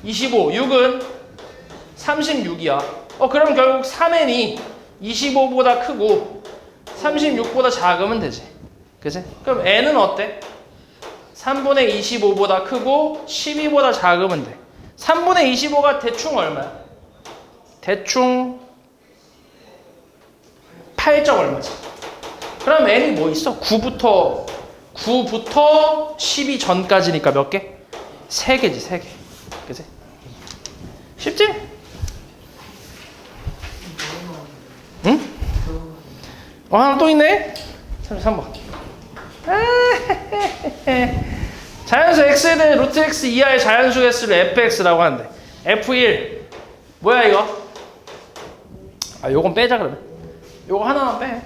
Speaker 1: 25. 6은 36이야. 그럼 결국 3n이 25보다 크고 36보다 작으면 되지. 그치? 그럼 n은 어때? 3분의 25보다 크고 12보다 작으면 돼. 3분의 25가 대충 얼마야? 대충 8점 얼마지? 그럼 n이 뭐 있어? 9부터 12 전까지니까 몇 개? 3개지, 3개. 그치? 쉽지? 응? 하나 또 있네? 33번. 자연수 x에 대해 루트 x 이하의 자연수 개수를 fx라고 하는데 f1 뭐야 이거? 요건 빼자 그러면. 요거 하나만 빼.